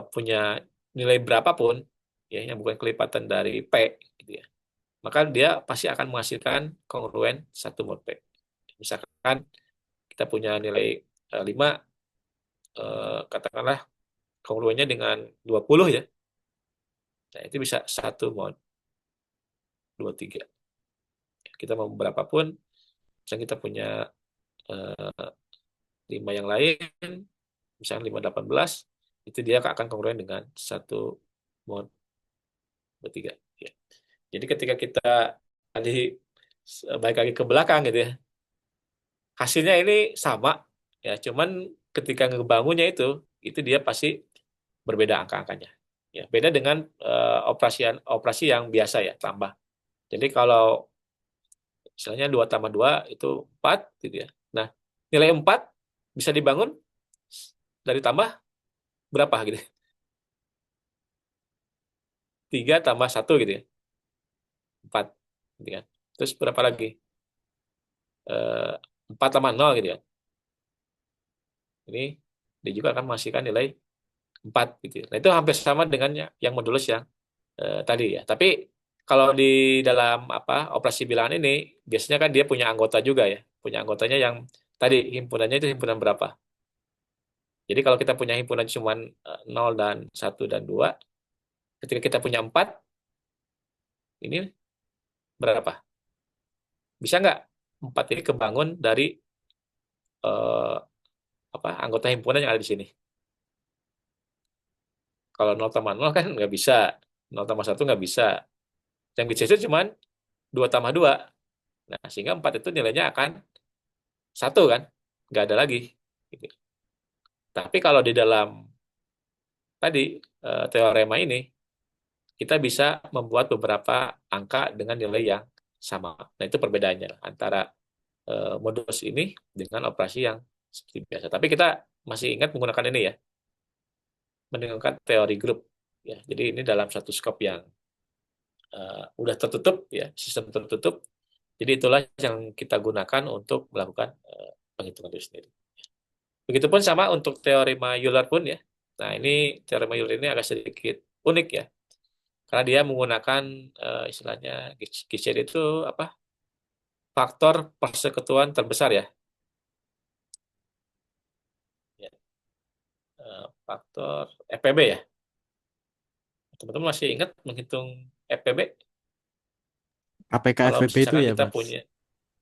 B: punya nilai berapapun ya yang bukan kelipatan dari P gitu ya, maka dia pasti akan menghasilkan kongruen 1 mod P. Misalkan kita punya nilai 5, katakanlah kongruennya dengan 20 ya. Nah, itu bisa 1 mod 23. Kita mau berapapun, misalnya kita punya 5 yang lain, misalnya 518, itu dia akan kongruen dengan 1 mod 23. Ya. Jadi ketika kita tadi balik lagi ke belakang gitu ya, hasilnya ini sama, ya cuman ketika ngebangunnya itu dia pasti berbeda angka-angkanya. Ya, beda dengan operasi yang biasa ya, tambah. Jadi kalau misalnya 2 tambah 2 itu 4 gitu ya. Nah, nilai 4 bisa dibangun dari tambah berapa gitu. 3 tambah 1 gitu ya. 4 gitu kan. Terus berapa lagi? 4 tambah 0 gitu ya. Ini dia juga akan menghasilkan nilai 4 gitu ya. Nah, itu hampir sama dengan yang modulus yang tadi ya. Tapi kalau di dalam operasi bilangan ini biasanya kan dia punya anggota juga ya. Punya anggotanya yang tadi himpunannya itu himpunan berapa. Jadi kalau kita punya himpunan cuma 0 dan 1 dan 2, ketika kita punya 4, ini berapa? Bisa nggak 4 ini kebangun dari eh, anggota himpunan yang ada di sini? Kalau 0 tambah 0 kan nggak bisa. 0 tambah 1 nggak bisa. Yang bisa itu cuma 2 tambah 2. Nah, sehingga 4 itu nilainya akan 1 kan? Nggak ada lagi. Gitu. Tapi kalau di dalam tadi teorema ini, kita bisa membuat beberapa angka dengan nilai yang sama. Nah, itu perbedaannya antara modulus ini dengan operasi yang seperti biasa. Tapi kita masih ingat menggunakan ini ya, menggunakan teori grup. Ya, jadi ini dalam satu skop yang udah tertutup ya, sistem tertutup. Jadi itulah yang kita gunakan untuk melakukan penghitungan itu sendiri. Begitupun sama untuk teorema Euler pun ya. Nah, ini teorema Euler ini agak sedikit unik ya. Karena dia menggunakan istilahnya Giesecke itu faktor persekutuan terbesar ya. faktor FPB ya. Teman-teman masih ingat menghitung FPB?
A: APK
B: Kalau
A: FPB itu
B: misalkan
A: ya,
B: kita
A: Mas?
B: punya,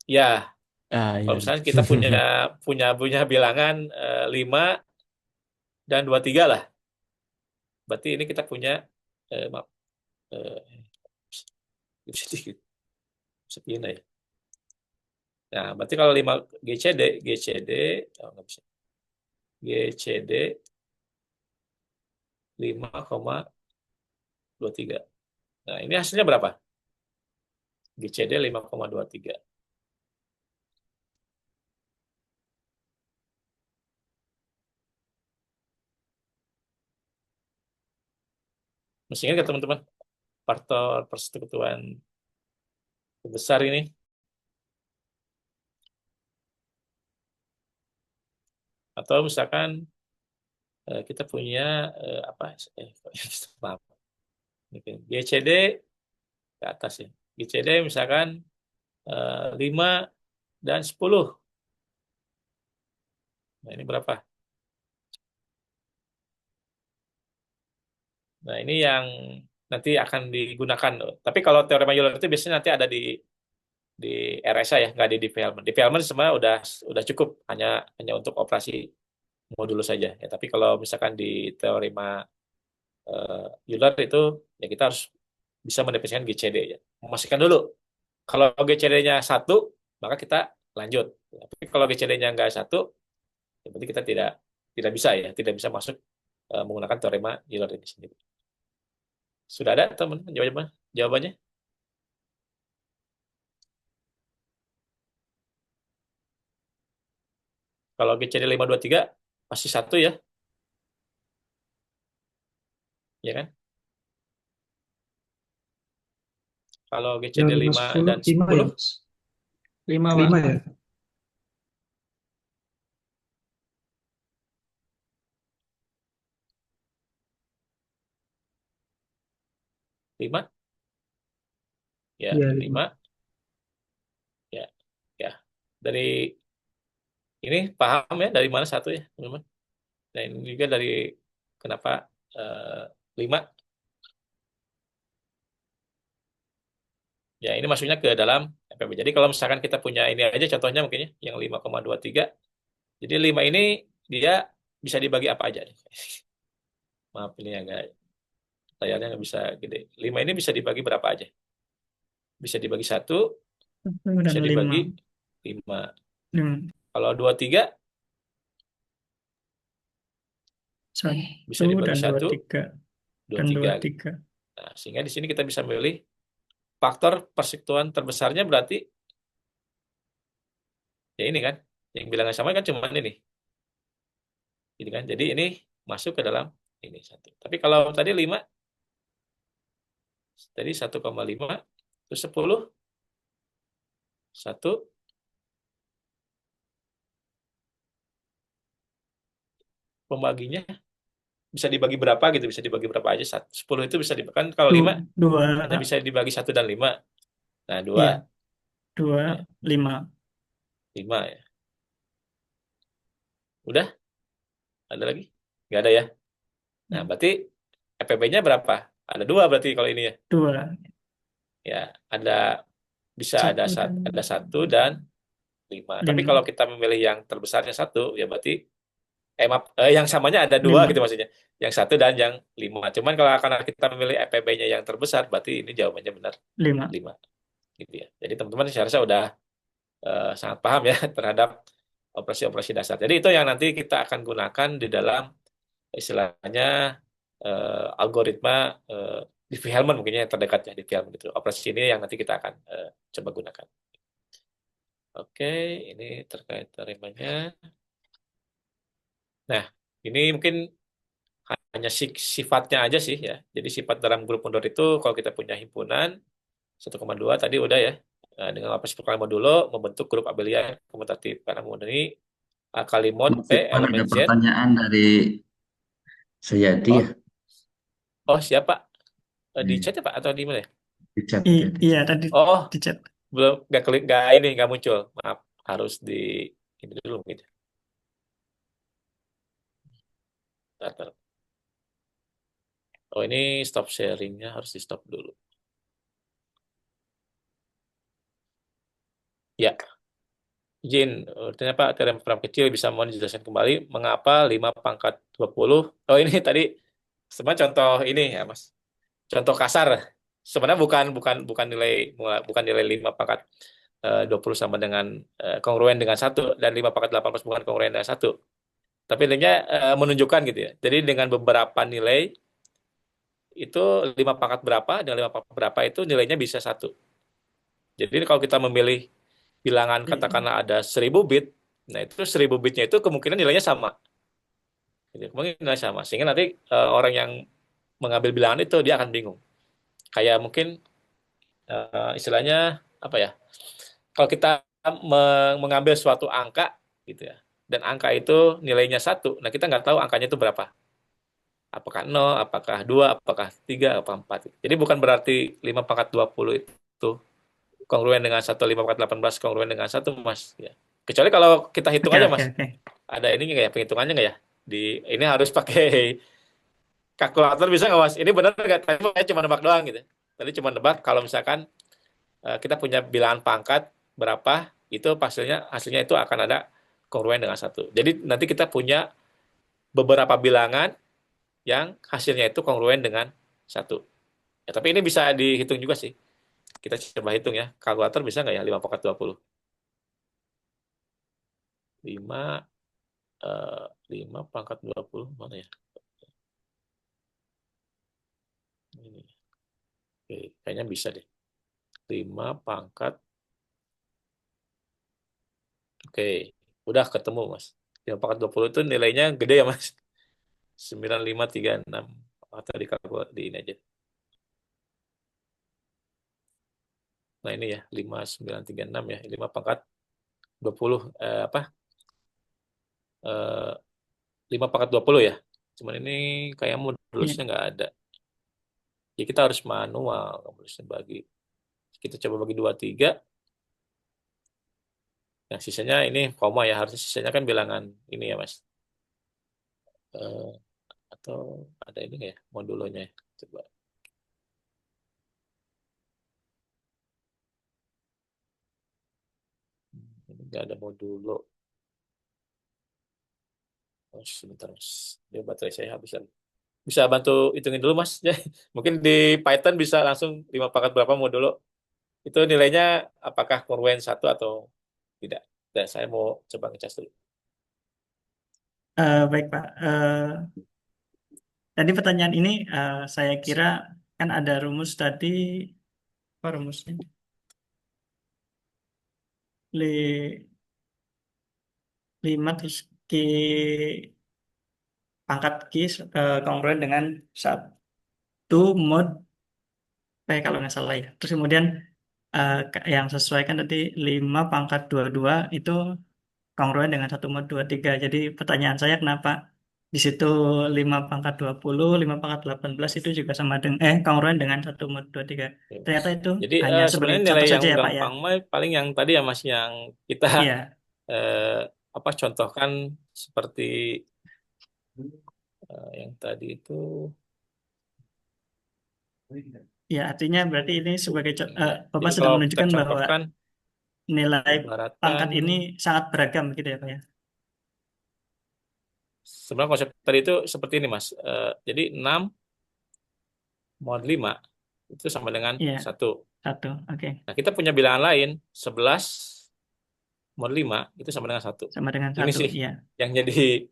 B: ya,
A: Iya,
B: kalau
A: iya.
B: misalkan kita punya punya bilangan 5 dan 23 lah. Berarti ini kita punya maaf, eh, bisa dikit, segini ya. Nah, berarti kalau 5 GCD, oh, nggak bisa. GCD 5,23. Nah, ini hasilnya berapa? GCD 5,23. Masih ingat nggak teman-teman? Faktor persekutuan besar ini. Atau misalkan kita punya apa? Maaf. GCD ke atas ya. GCD misalkan 5 dan 10. Nah, ini berapa? Nah, ini yang nanti akan digunakan. Tapi kalau teorema Euler itu biasanya nanti ada di RSA ya, nggak di development. Development sebenarnya udah cukup, hanya hanya untuk operasi modulus saja. Ya, tapi kalau misalkan di teorema Euler itu ya kita harus bisa mendefinisikan GCD ya. Memastikan dulu kalau GCD-nya 1, maka kita lanjut. Tapi kalau GCD-nya nggak 1, ya berarti kita tidak bisa ya, tidak bisa masuk menggunakan teorema Euler ini sendiri. Sudah ada teman jawabannya? Kalau GCD 523 pasti 1 ya, ya kan? Kalau
C: Yang
B: GCD
C: 5
B: 5
C: 10
B: dan
C: 5 ya,
B: 10,
C: Mas?
F: 5,
C: 5
F: Bang.
C: ya?
B: 5 ya,
C: Iya, 5.
B: 5 ya, ya. Dari ini paham ya dari mana 1 ya, teman-teman? Nah, ini juga dari kenapa 5. Ya, ini masuknya ke dalam FPB. Jadi kalau misalkan kita punya ini aja contohnya mungkin ya, yang 5,23. Jadi 5 ini dia bisa dibagi apa aja nih? Maaf ini agak layarnya nggak bisa gede. 5 ini bisa dibagi berapa aja? Bisa dibagi 1,
F: 1 dan
B: bisa
F: 5.
B: dibagi 5. Kalau 23 bisa
F: 1
B: dibagi
F: dan
B: 1,
F: 23. Dan
B: 23.
F: 23.
B: Nah, sehingga di sini kita bisa memilih faktor persekutuan terbesarnya berarti ya ini kan. Yang bilangan sama kan cuma ini. Jadi kan, jadi ini masuk ke dalam ini 1. Tapi kalau tadi 5, tadi 1,5, terus 10, 1, pembaginya bisa dibagi berapa gitu, bisa dibagi berapa aja. 10 itu bisa dibagi, kan kalau 5
F: 2.
B: hanya bisa dibagi 1 dan 5. Nah, 2,
F: Iya, 2,
B: ya,
F: 5.
B: 5 ya. Udah? Ada lagi? Nggak ada ya? Nah, berarti FPB-nya berapa? Ada 2 berarti kalau ini ya.
F: 2.
B: Ya, ada bisa ada
F: 1 dan
B: ada 1 dan 5. Tapi
F: 5.
B: kalau kita memilih yang terbesarnya 1, ya berarti maaf, yang samanya ada 2
F: 5.
B: gitu maksudnya. Yang 1 dan yang 5. Cuman kalau karena kita memilih FPB-nya yang terbesar, berarti ini jawabannya benar
F: 5.
B: 5. Gitu ya. Jadi teman-teman saya rasa udah sangat paham ya terhadap operasi-operasi dasar. Jadi itu yang nanti kita akan gunakan di dalam istilahnya algoritma Diffie-Hellman mungkin yang terdekat ya, Diffie-Hellman itu. Operasi ini yang nanti kita akan coba gunakan. Oke, ini terkait terimanya. Nah, ini mungkin hanya sifatnya aja sih ya. Jadi sifat dalam grup mundur itu kalau kita punya himpunan 1,2 tadi udah ya. Nah, dengan operasi perkalian modulo membentuk grup abelian komutatif karena memenuhi kali mod P
G: Mas Ivan
B: elemen
G: ada
B: Z.
G: pertanyaan dari Sayadi
B: Oh,
G: ya?
B: oh siapa? Di
G: Iya,
B: chat ya Pak atau di mana ya?
G: di chat tadi.
F: Iya, tadi
B: Oh,
F: di chat.
B: belum nggak klik nggak ini nggak muncul. Maaf, harus di ini dulu mungkin. Bentar. Oh, ini stop sharingnya harus di stop dulu. Ya, izin. Ternyata teorem Fermat kecil bisa mau dijelaskan kembali mengapa 5 pangkat 20. Oh, ini tadi sebenarnya contoh ini ya, Mas. Contoh kasar. Sebenarnya bukan bukan bukan nilai bukan nilai 5 pangkat 20 sama dengan kongruen dengan satu, dan 5 pangkat 18 bukan kongruen dengan satu. Tapi intinya menunjukkan gitu ya. Jadi dengan beberapa nilai itu 5 pangkat berapa dan 5 pangkat berapa itu nilainya bisa satu. Jadi kalau kita memilih bilangan katakanlah ada 1000 bit, nah itu 1000 bitnya itu kemungkinan nilainya sama. Gitu. Kemungkinan nilainya sama. Sehingga nanti orang yang mengambil bilangan itu dia akan bingung. Kayak mungkin istilahnya apa ya? Kalau kita mengambil suatu angka gitu ya, dan angka itu nilainya satu, nah kita nggak tahu angkanya itu berapa. Apakah 0, apakah 2, apakah 3, apakah 4. Jadi bukan berarti 5 pangkat 20 itu kongruen dengan 1, 5 pangkat 18 kongruen dengan 1, Mas. Ya. Kecuali kalau kita hitung
F: Oke,
B: aja,
F: oke,
B: Mas.
F: oke.
B: Ada ini nggak ya, penghitungannya nggak ya? Ini harus pakai kalkulator bisa nggak, Mas? Ini benar nggak? Tadi saya cuma nebak doang gitu. Tadi cuma nebak kalau misalkan kita punya bilangan pangkat berapa, itu hasilnya itu akan ada kongruen dengan 1. Jadi nanti kita punya beberapa bilangan yang hasilnya itu kongruen dengan 1. Ya, tapi ini bisa dihitung juga sih. Kita coba hitung ya. Kalkulator bisa nggak ya 5 pangkat 20? 5, 5 pangkat 20 mana ya? Ini. Oke, kayaknya bisa deh. 5 pangkat. Oke, udah ketemu, Mas. 5 pangkat 20 itu nilainya gede ya, Mas. 9536. Atau di kalkulator di ini aja. Nah, ini ya, 5936 ya. 5 pangkat 20 5 pangkat 20 ya. Cuman ini kayak modulusnya
F: Iya.
B: nggak ada. Ya kita harus manual modulusnya bagi. Kita coba bagi 23. Nah, sisanya ini koma ya. Harusnya sisanya kan bilangan ini ya, Mas. Eh, atau ada ini nggak ya modulonya ya? Coba. Ini nggak ada modulo. Oh, sebentar, Mas. Dia baterai saya habisan. Bisa bantu hitungin dulu, Mas. Ya, mungkin di Python bisa langsung 5 pangkat berapa modulo. Itu nilainya apakah kongruen 1 atau tidak. Dan saya mau coba ngecas dulu.
F: Baik, Pak. Tadi pertanyaan ini saya kira kan ada rumus tadi, apa rumusnya? Li- 5 terus Q pangkat Q kongruen dengan 1 mod P kalau nggak salah ya. Terus kemudian yang sesuai kan tadi 5 pangkat 22 itu kongruen dengan 1 mod 23. Jadi pertanyaan saya kenapa di situ 5 pangkat 20, 5 pangkat 18 itu juga sama dengan kongruen dengan 1 mod 23. Ternyata itu
B: Jadi
F: hanya sebagai
B: sebenarnya nilai
F: contoh
B: yang
F: saja ya Pak ya.
B: gampang mah paling yang tadi ya, Mas, yang kita
F: Iya,
B: contohkan seperti yang tadi itu.
F: ya artinya berarti ini sebagai Bapak
B: Jadi
F: sedang
B: kalau kita
F: menunjukkan bahwa
B: contohkan
F: nilai
B: ibaratkan
F: pangkat ini sangat beragam gitu ya Pak ya.
B: sebenarnya konsep tadi itu seperti ini, Mas. Jadi 6 mod 5 itu sama dengan
F: Iya,
B: 1.
F: 1. Oke.
B: Nah, kita punya bilangan lain 11 mod 5 itu sama dengan 1.
F: Sama dengan
B: Ini
F: 1.
B: sih
F: Iya.
B: yang jadi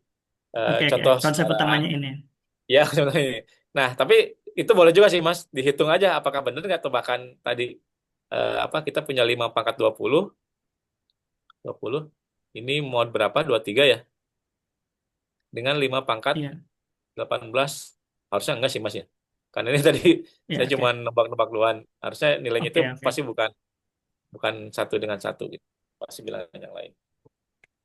F: Oke, oke.
B: contoh
F: Konsep
B: secara
F: utamanya ini.
B: ya sebenarnya. Nah, tapi itu boleh juga sih, Mas, dihitung aja apakah benar nggak, atau bahkan tadi kita punya 5 pangkat 20 ini mod berapa, 23 ya, dengan 5 pangkat
F: Iya.
B: 18, harusnya enggak sih, Mas, ya, karena ini tadi
F: Iya,
B: saya
F: oke.
B: cuma nebak-nebak doang. Harusnya nilainya
F: Oke,
B: itu
F: oke.
B: pasti bukan bukan 1 dengan 1 gitu, pasti bilangan yang lain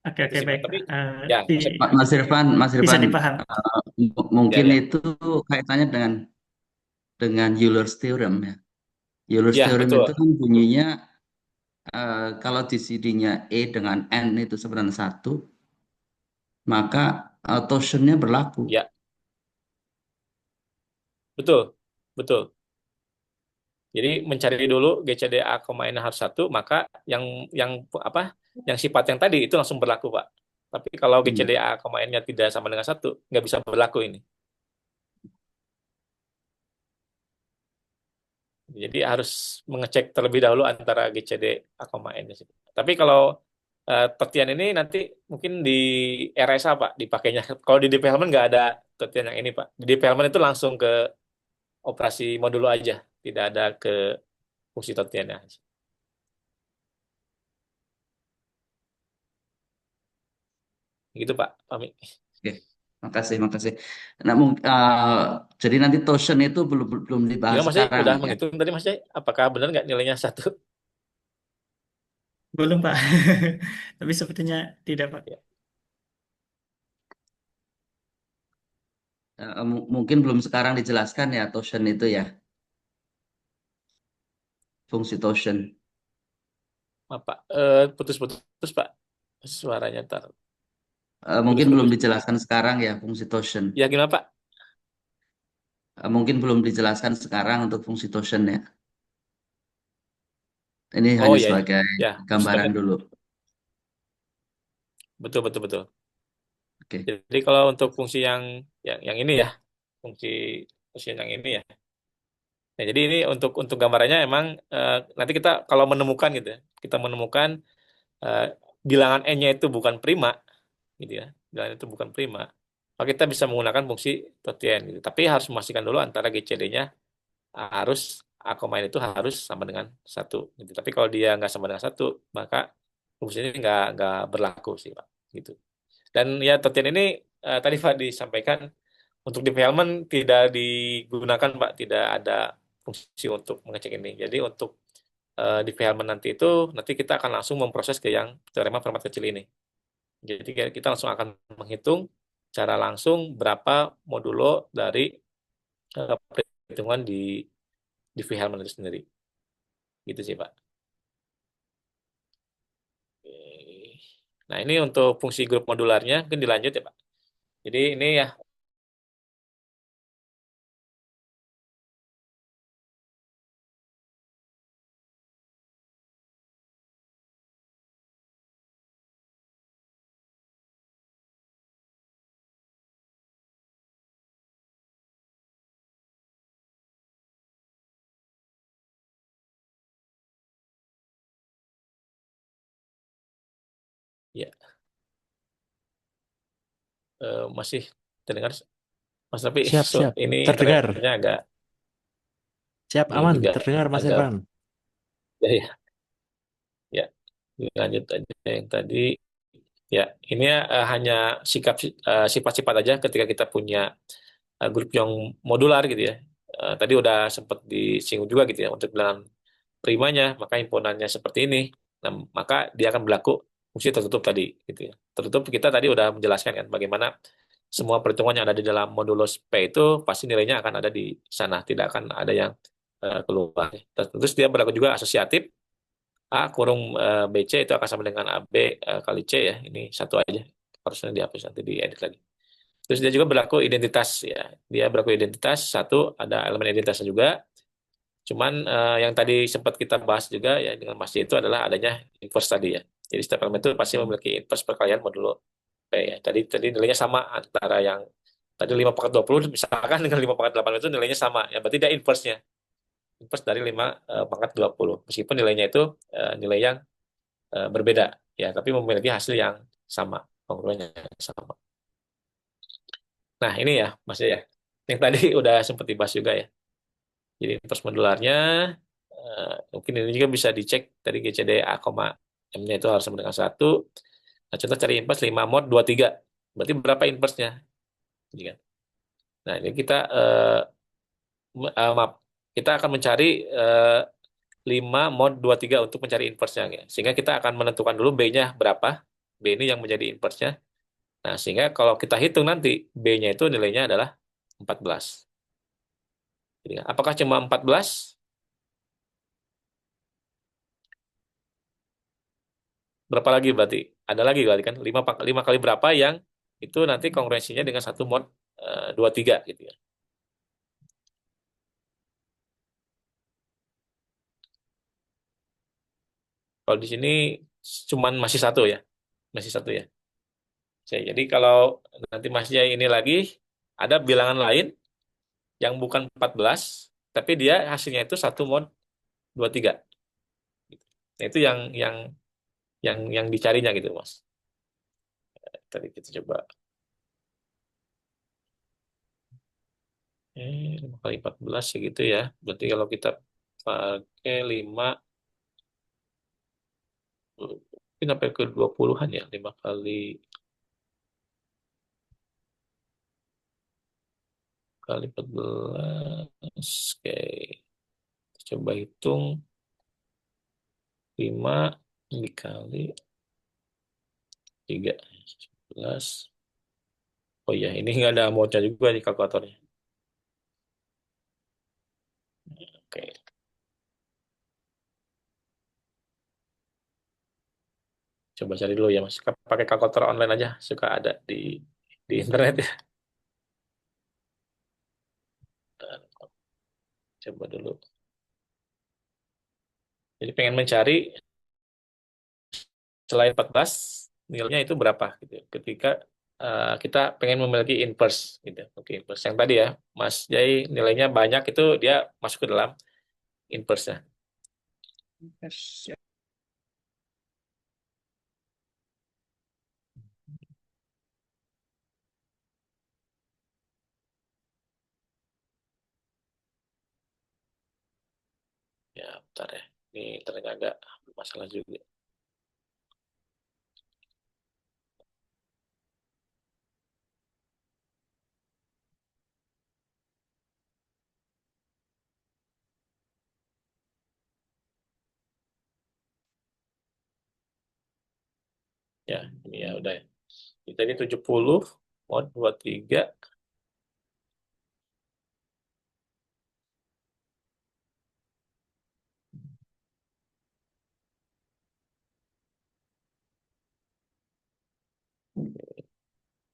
F: Oke,
B: itu
F: oke,
B: sih, Mas.
F: baik,
B: Tapi
F: Pak.
B: ya konsep
G: Mas
F: Bisa
G: Irfan,
F: dipaham.
B: ya
G: mungkin
B: ya
G: itu kaitannya dengan Euler's theorem ya. Euler's
B: ya
G: theorem
B: betul
G: itu kan bunyinya kalau GCD-nya E dengan N itu sebenarnya 1, maka torsionnya berlaku.
B: ya Betul, betul. Jadi mencari dulu GCDA, N harus satu, maka yang yang apa? Yang sifat yang tadi itu langsung berlaku, Pak. Tapi kalau
G: Iya.
B: GCDA, N-nya tidak sama dengan satu, nggak bisa berlaku ini. Jadi harus mengecek terlebih dahulu antara GCD, N-nya. Tapi kalau totian ini nanti mungkin di RSA, Pak, dipakainya. Kalau di development nggak ada totian yang ini, Pak. Di development itu langsung ke operasi modulo aja, tidak ada ke fungsi totiannya. Gitu, Pak. Pami.
G: Oke, makasih, makasih. Nah, jadi nanti Toshen itu belum belum dibahas
B: Gimana Mas Jai?
G: sekarang
B: Udah
G: ya.
B: menghitung tadi Mas Jai? Apakah benar nggak nilainya satu?
F: Belum, Pak. Tapi sepertinya tidak, Pak.
B: Ya.
G: Mungkin belum sekarang dijelaskan ya Toshen itu ya, fungsi Toshen.
B: Maaf, Pak. Putus-putus, Pak. Suaranya ntar.
G: Mungkin belum
B: Putus-putus.
G: dijelaskan sekarang ya fungsi Toshen.
B: Ya gimana, Pak?
G: Mungkin belum dijelaskan sekarang untuk fungsi Toshen ya. Ini
B: Oh
G: hanya
B: iya, ya.
G: sebagai
B: Ya,
G: gambaran dulu.
B: betul, betul, betul.
G: Oke.
B: Jadi kalau untuk fungsi yang ini ya, fungsi fungsi yang ini ya. Nah, jadi ini untuk gambarannya emang nanti kita kalau menemukan gitu ya, kita menemukan eh, bilangan n-nya itu bukan prima, gitu ya, bilangan itu bukan prima, maka kita bisa menggunakan fungsi totien gitu. Tapi harus memastikan dulu antara GCD-nya harus A, N itu harus sama dengan satu gitu. Tapi kalau dia nggak sama dengan satu, maka fungsinya nggak berlaku sih, Pak. Gitu. Dan ya totien ini tadi Pak disampaikan untuk development tidak digunakan, Pak, tidak ada fungsi untuk mengecek ini. Jadi untuk development nanti itu nanti kita akan langsung memproses ke yang teorema format kecil ini. Jadi kita langsung akan menghitung secara langsung berapa modulo dari perhitungan di Helm itu sendiri. Gitu sih, Pak. Oke. Nah, ini untuk fungsi grup modularnya mungkin dilanjut ya, Pak. Jadi ini ya, ya masih terdengar, Mas, tapi
A: Siap, siap.
B: ini
A: Terdengar.
B: internetnya agak
A: Siap,
B: ini
A: aman.
B: juga
A: Terdengar, Mas
B: agak
A: Irfan.
B: ya ya ya. Lanjut aja yang tadi. Ya, ini hanya sifat-sifat aja ketika kita punya grup yang modular gitu ya. Tadi udah sempat disinggung juga gitu ya untuk bilangan primanya, maka himpunannya seperti ini. Nah, maka dia akan berlaku fungsi tertutup tadi gitu ya. Tertutup kita tadi udah menjelaskan kan bagaimana semua perhitungan yang ada di dalam modulus P itu pasti nilainya akan ada di sana, tidak akan ada yang keluar. Terus dia berlaku juga asosiatif. A kurung BC itu akan sama dengan AB kali C ya. Ini satu aja. Harusnya dihapus nanti diedit lagi. Terus dia juga berlaku identitas ya. Dia berlaku identitas satu, ada elemen identitasnya juga. Cuman yang tadi sempat kita bahas juga ya dengan Mas Y itu adalah adanya inverse tadi ya. Jadi setiap elemen itu pasti memiliki inverse perkalian modulo P ya. Tadi nilainya sama antara yang tadi 5/20 misalkan dengan 5/8 itu nilainya sama. Ya berarti dia inverse-nya. Inverse dari 5/20. Meskipun nilainya itu nilai yang berbeda ya, tapi memiliki hasil yang sama, kongruennya sama. Nah, ini ya Mas ya. Yang tadi udah sempat dibahas juga ya. Jadi inverse modularnya mungkin ini juga bisa dicek dari GCD A, M-nya itu harus sama dengan satu. Nah, contoh cari inverse 5 mod 23. Berarti berapa inverse-nya? Gitu kan. Nah, ini kita maaf, kita akan mencari 5 mod 23 untuk mencari inverse-nya ya. Sehingga kita akan menentukan dulu B-nya berapa. B ini yang menjadi inverse-nya. Nah, sehingga kalau kita hitung nanti B-nya itu nilainya adalah 14. Jadi, apakah cuma 14? Berapa lagi berarti? Ada lagi berarti kan? 5 kali berapa yang itu nanti kongruensinya dengan satu mod 23 gitu ya. Kalau di sini cuman masih satu ya, masih satu ya. Jadi kalau nanti Mas Jai ini lagi ada bilangan lain yang bukan 14, tapi dia hasilnya itu satu mod 23. Nah, itu yang dicarinya gitu, Mas. Tadi kita coba 5 kali 14 segitu ya. Berarti kalau kita pakai 5 mungkin sampai ke 20-an ya, 5 kali 14. Oke. Coba hitung 5 dikali 3 11. Oh iya, ini nggak ada modnya juga di kalkulatornya. Oke, coba cari dulu ya Mas. Pakai kalkulator online aja, suka ada di internet ya. Coba dulu. Jadi pengen mencari selain 14 nilainya itu berapa gitu. Ketika kita pengen memiliki inverse gitu. Oke, inverse yang tadi ya, Mas Jai nilainya banyak itu dia masuk ke dalam inverse-nya. Ya, bentar ya. Ini ternyata agak masalah juga. Ya, ini ya udah ya. Ini tadi 70 mod 23.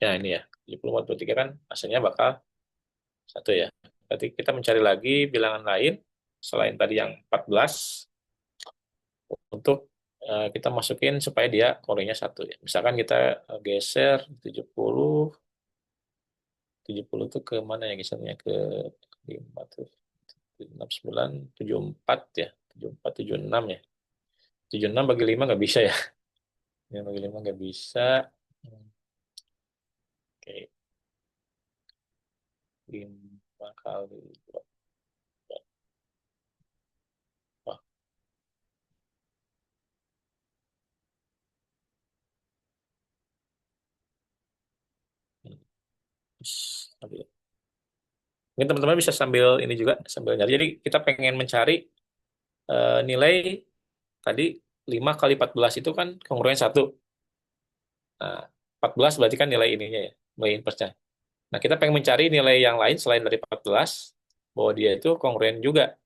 B: Ya, ini ya. 70 mod 23 kan hasilnya bakal satu ya. Berarti kita mencari lagi bilangan lain selain tadi yang 14 untuk kita masukin supaya dia korenya satu ya. Misalkan kita geser 70 tuh ke mana ya gesernya ke 5 tuh 6 9 74 ya. 74 76 ya. 76 bagi 5 nggak bisa ya. Ya, bagi 5 nggak bisa. Oke, 5 kali 2. Wah, hmm. Sambil- Mungkin teman-teman bisa sambil ini juga sambil nyari. Jadi kita pengen mencari nilai tadi 5 kali 14 itu kan kongruen 1. Nah, 14 berarti kan nilai ininya ya, nilai inverse-nya. Nah, kita pengen mencari nilai yang lain selain dari 14 bahwa dia itu kongruen juga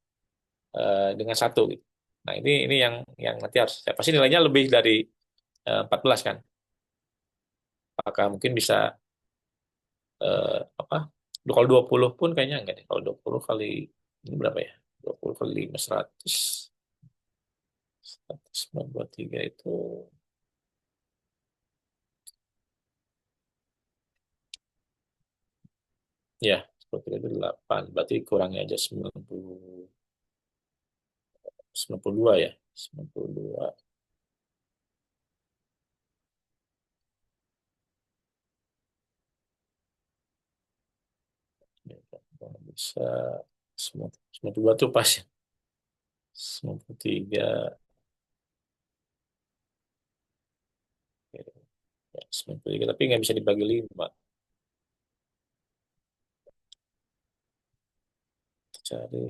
B: dengan 1 gitu. Nah, ini yang nanti harus pasti nilainya lebih dari 14 kan. Apakah mungkin bisa apa? Kalau 20 pun kayaknya enggak deh. Kalau 20 kali ini berapa ya? 20 kali 5 100 193 itu ya, seperti itu 8. Berarti kurangnya aja 92 ya. 92. Kalau bisa 92 tuh pas ya. 93. Ya, 93 tapi nggak bisa dibagi 5. Cari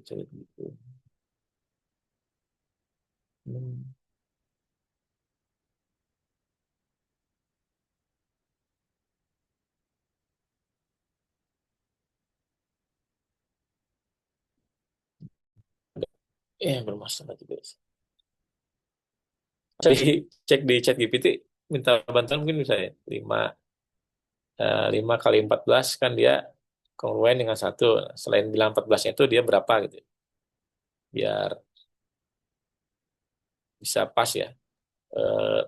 B: cari gitu. Hmm, bermasalah juga sih. cari cek di ChatGPT, minta bantuan mungkin bisa ya. 5 kali 14 kan dia kongruen dengan satu. Selain bilang 14-nya itu dia berapa gitu. Biar bisa pas ya.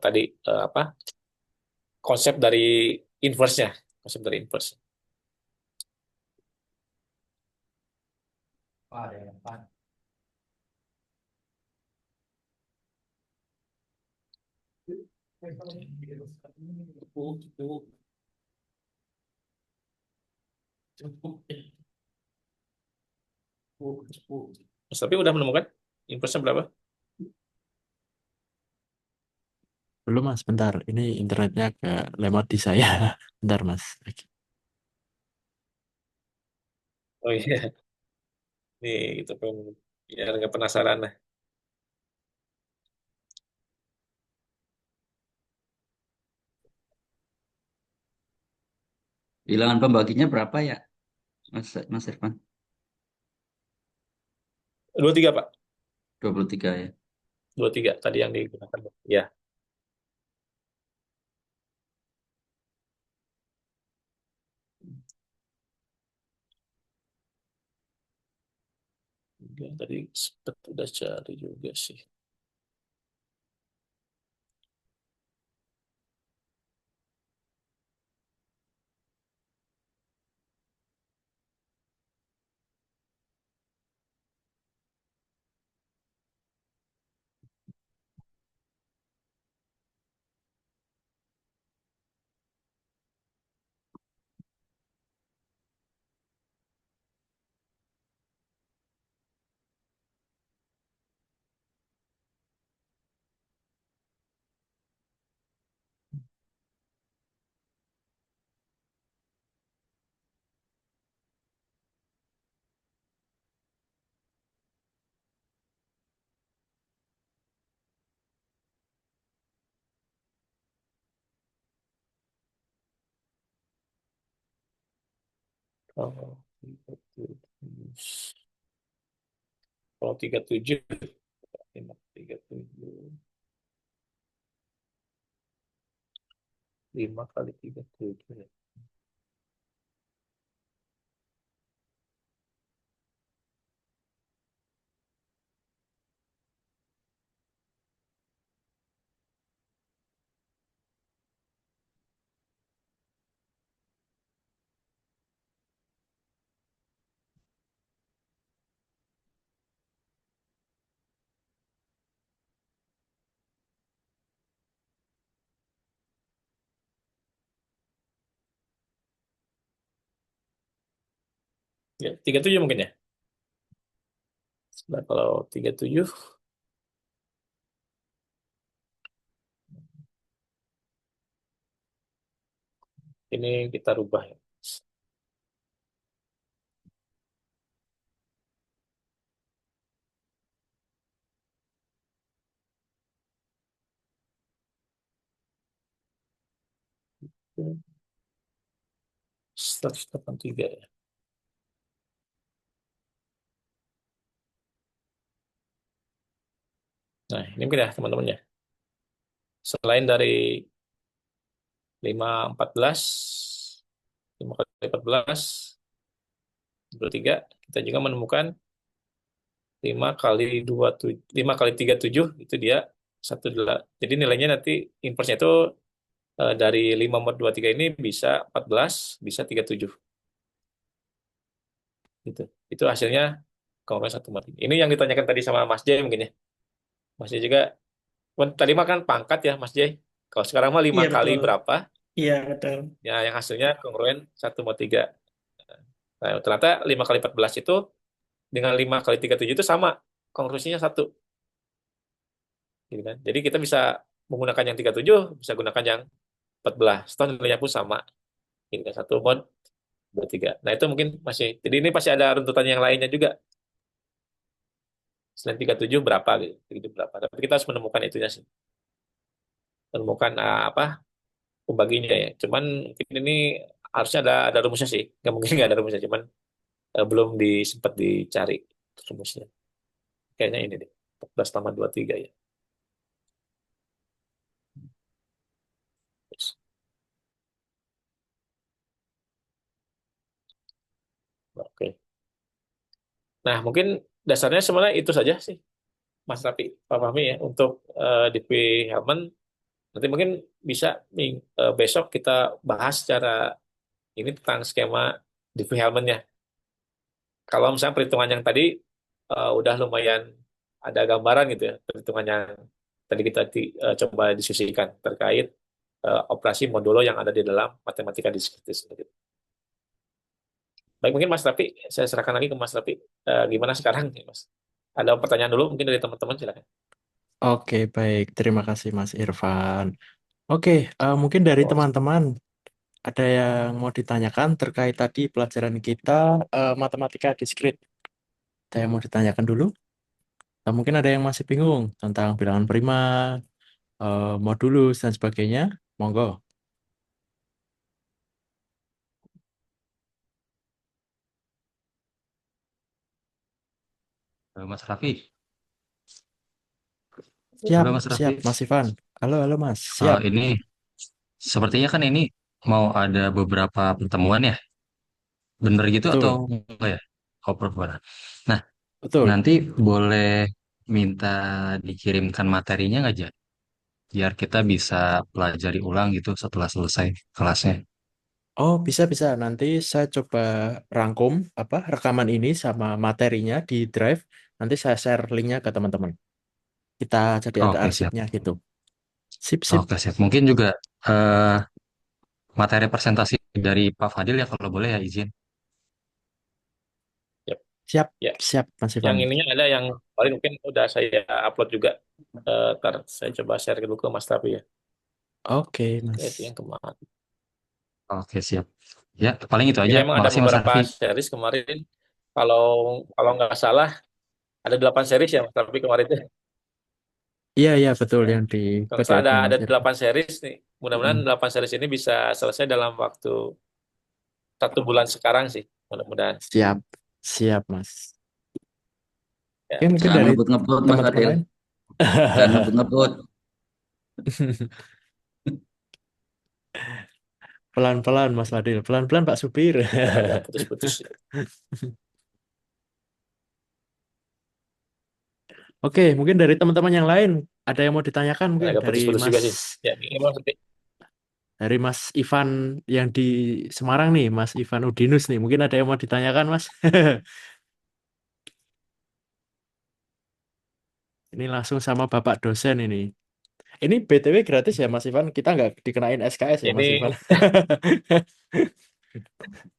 B: Tadi apa konsep dari inverse-nya. Konsep dari inverse. Mas, tapi udah menemukan inverse-nya berapa?
A: Belum Mas, bentar. Ini internetnya agak lemot di saya. Bentar Mas.
B: Oh iya, nih gitu kan. Ya nggak penasaran lah.
G: Bilangan pembaginya berapa ya, Mas Irfan?
B: 23 Pak.
G: 23 ya.
B: 23 tadi yang digunakan. Ya. Ya, tadi sempat udah cari juga sih. Kalau 37, 37, 5 kali 37 ya. Ya, 37 mungkin ya. Nah, kalau 37 ini kita rubah ya. Hmm, 183 ya. Nah, ini mungkin ya teman-teman ya. Selain dari 5 14, 5 kali 14, 23, kita juga menemukan 5 kali 27, 5 kali 37 itu dia 18. Jadi nilainya nanti inverse-nya itu dari 5 mod 23 ini bisa 14, bisa 37 gitu. Itu hasilnya kalau satu mod. Ini yang ditanyakan tadi sama Mas Jay mungkin ya. Mas Jay juga tadi mah kan pangkat ya Mas Jay. Kalau sekarang mah 5
F: Iya
B: kali
F: betul.
B: berapa?
F: Iya betul.
B: Ya yang hasilnya kongruen 1 mod 3. Nah, ternyata 5 kali 14 itu dengan 5 kali 37 itu sama. Konklusinya satu. Gitu kan. Jadi kita bisa menggunakan yang 37, bisa gunakan yang 14. Toh nilainya pun sama. Gitu kan. Satu mod, dua, tiga. Nah itu mungkin masih. Jadi ini pasti ada runtutan yang lainnya juga. Selain 37 berapa gitu. 37 berapa. Tapi kita harus menemukan itunya sih. Menemukan apa pembaginya ya. Cuman mungkin ini harusnya ada rumusnya sih. Nggak mungkin nggak ada rumusnya. Cuman belum sempat dicari rumusnya. Kayaknya ini deh. 14 tambah 23 ya. Oke. Nah, mungkin dasarnya sebenarnya itu saja sih, Mas Rafi, Pak Fahmi ya, untuk DP Helman. Nanti mungkin bisa besok kita bahas secara ini tentang skema DP Helman-nya. Kalau misalnya perhitungan yang tadi udah lumayan ada gambaran gitu ya, perhitungan yang tadi kita coba diskusikan terkait operasi modulo yang ada di dalam matematika diskritis. Baik, mungkin Mas Rafi, saya serahkan lagi ke Mas Rafi. Gimana sekarang nih, Mas? Ada pertanyaan dulu mungkin dari teman-teman, silakan.
A: Oke, baik. Terima kasih Mas Irfan. Oke, mungkin dari
B: Oh,
A: teman-teman ada yang mau ditanyakan terkait tadi pelajaran kita matematika diskrit. Ada yang mau ditanyakan dulu? Atau mungkin ada yang masih bingung tentang bilangan prima, modulus, dan sebagainya? Monggo.
D: Mas Raffi,
A: Siap,
D: halo Mas
A: siap,
D: Raffi.
A: Mas Ivan. Halo, halo Mas. Siap,
D: Ini sepertinya kan ini mau ada beberapa pertemuan ya, bener gitu atau
A: betul,
D: enggak ya? Oh, pertemuan. Nah,
A: betul.
D: nanti boleh minta dikirimkan materinya nggak, Ja? Biar kita bisa pelajari ulang gitu setelah selesai kelasnya.
A: Oh, bisa-bisa. Nanti saya coba rangkum rekaman ini sama materinya di Drive. Nanti saya share linknya ke teman-teman. Kita jadi ada
D: Oke, siap.
A: arsipnya gitu. Sip, sip.
D: Oke, siap. Mungkin juga materi presentasi dari Pak Fadil ya kalau boleh ya izin.
B: yap.
A: Siap,
B: Ya,
A: siap, Mas
B: yang
A: Ivan.
B: ininya ada yang paling mungkin udah saya upload juga. Ntar saya coba share dulu ke Mas Rafi ya.
A: Oke,
B: Itu
A: Mas.
B: yang kemarin.
D: Oke, siap. Ya, paling itu
B: Ini
D: aja.
B: emang ada
D: Makasih Mas
B: beberapa
D: Raffi.
B: series kemarin. Kalau kalau nggak salah ada 8 series ya Mas Rafi kemarin itu.
A: Iya, iya, betul
B: Ya.
A: yang di
B: Kalau nggak salah
A: PDF-nya
B: ada
A: Mas Irfan.
B: 8 series nih. Mudah-mudahan
A: Mm-mm.
B: 8 series ini bisa selesai dalam waktu 1 bulan sekarang sih. Mudah-mudahan.
A: Siap, siap, Mas. Oke,
B: Ya.
A: mungkin
G: Jangan
A: dari
G: ngebut-ngebut Mas
A: teman-teman
G: Fadil.
A: lain.
G: Jangan ngebut-ngebut.
A: Pelan-pelan, Mas Fadil. Pelan-pelan, Pak Supir.
B: Agak putus-putus.
A: Oke, mungkin dari teman-teman yang lain ada yang mau ditanyakan mungkin
B: Agak putus-putus juga sih. Ya, ini maksudnya.
A: Dari Mas Ivan yang di Semarang nih, Mas Ivan Udinus nih. Mungkin ada yang mau ditanyakan, Mas. Ini langsung sama Bapak dosen ini. Ini BTW gratis ya, Mas Ivan? Kita nggak dikenain SKS ya, Mas
B: Ini
A: Ivan?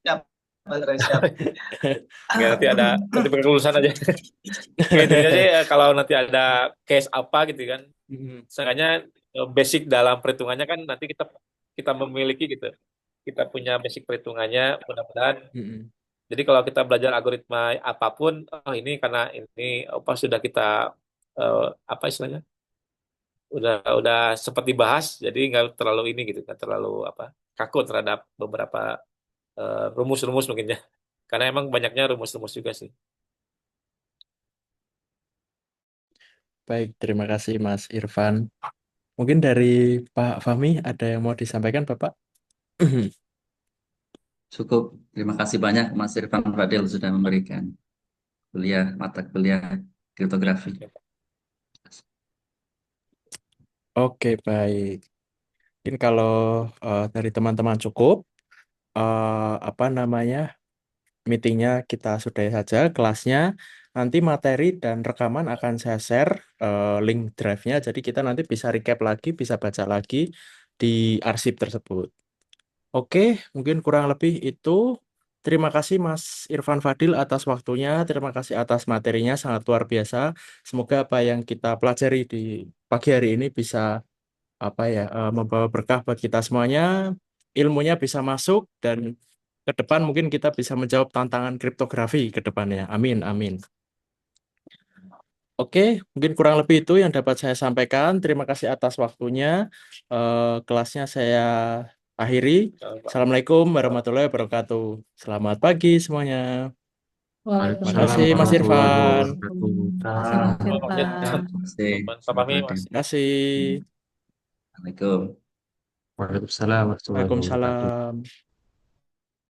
C: Siap, Mas Ray, siap.
B: nggak nanti ada nanti kelulusan aja. Nggak, intinya sih kalau nanti ada case apa gitu kan,
A: Mm-mm.
B: seenggaknya basic dalam perhitungannya kan nanti kita kita memiliki gitu. Kita punya basic perhitungannya mudah-mudahan.
A: Mm-mm.
B: Jadi kalau kita belajar algoritma apapun, oh ini karena ini apa sudah kita eh, apa istilahnya udah sempat dibahas, jadi nggak terlalu ini gitu, nggak terlalu apa kaku terhadap beberapa rumus-rumus mungkin ya. Karena emang banyaknya rumus-rumus juga sih.
A: Baik, terima kasih Mas Irfan. Mungkin dari Pak Fahmi ada yang mau disampaikan, Bapak?
G: Cukup. Terima kasih banyak Mas Irfan Fadil sudah memberikan mata kuliah kriptografi.
A: Oke, baik. Mungkin kalau dari teman-teman cukup, apa namanya, meetingnya kita sudahi saja, kelasnya. Nanti materi dan rekaman akan saya share link drive-nya, jadi kita nanti bisa recap lagi, bisa baca lagi di arsip tersebut. Oke, mungkin kurang lebih itu. Terima kasih Mas Irfan Fadil atas waktunya, terima kasih atas materinya, sangat luar biasa. Semoga apa yang kita pelajari di pagi hari ini bisa membawa berkah bagi kita semuanya, ilmunya bisa masuk dan ke depan mungkin kita bisa menjawab tantangan kriptografi ke depannya. Amin, amin. Oke, mungkin kurang lebih itu yang dapat saya sampaikan. Terima kasih atas waktunya. Kelasnya saya akhiri.
B: Pak.
A: Assalamualaikum warahmatullahi wabarakatuh. Selamat pagi semuanya. Terima
D: Waalaikumsalam
A: kasih Mas
H: Waalaikumsalam
D: warahmatullahi
A: Irfan.
D: wabarakatuh.
H: warahmatullahi wabarakatuh, Mas
B: Oh,
H: Irfan.
G: Terima kasih
B: Pak
G: Mas
B: Fahmi,
G: Fadil.
B: Mas.
A: Terima kasih.
G: Assalamualaikum.
D: Waalaikumsalam warahmatullahi wabarakatuh.
A: Waalaikumsalam.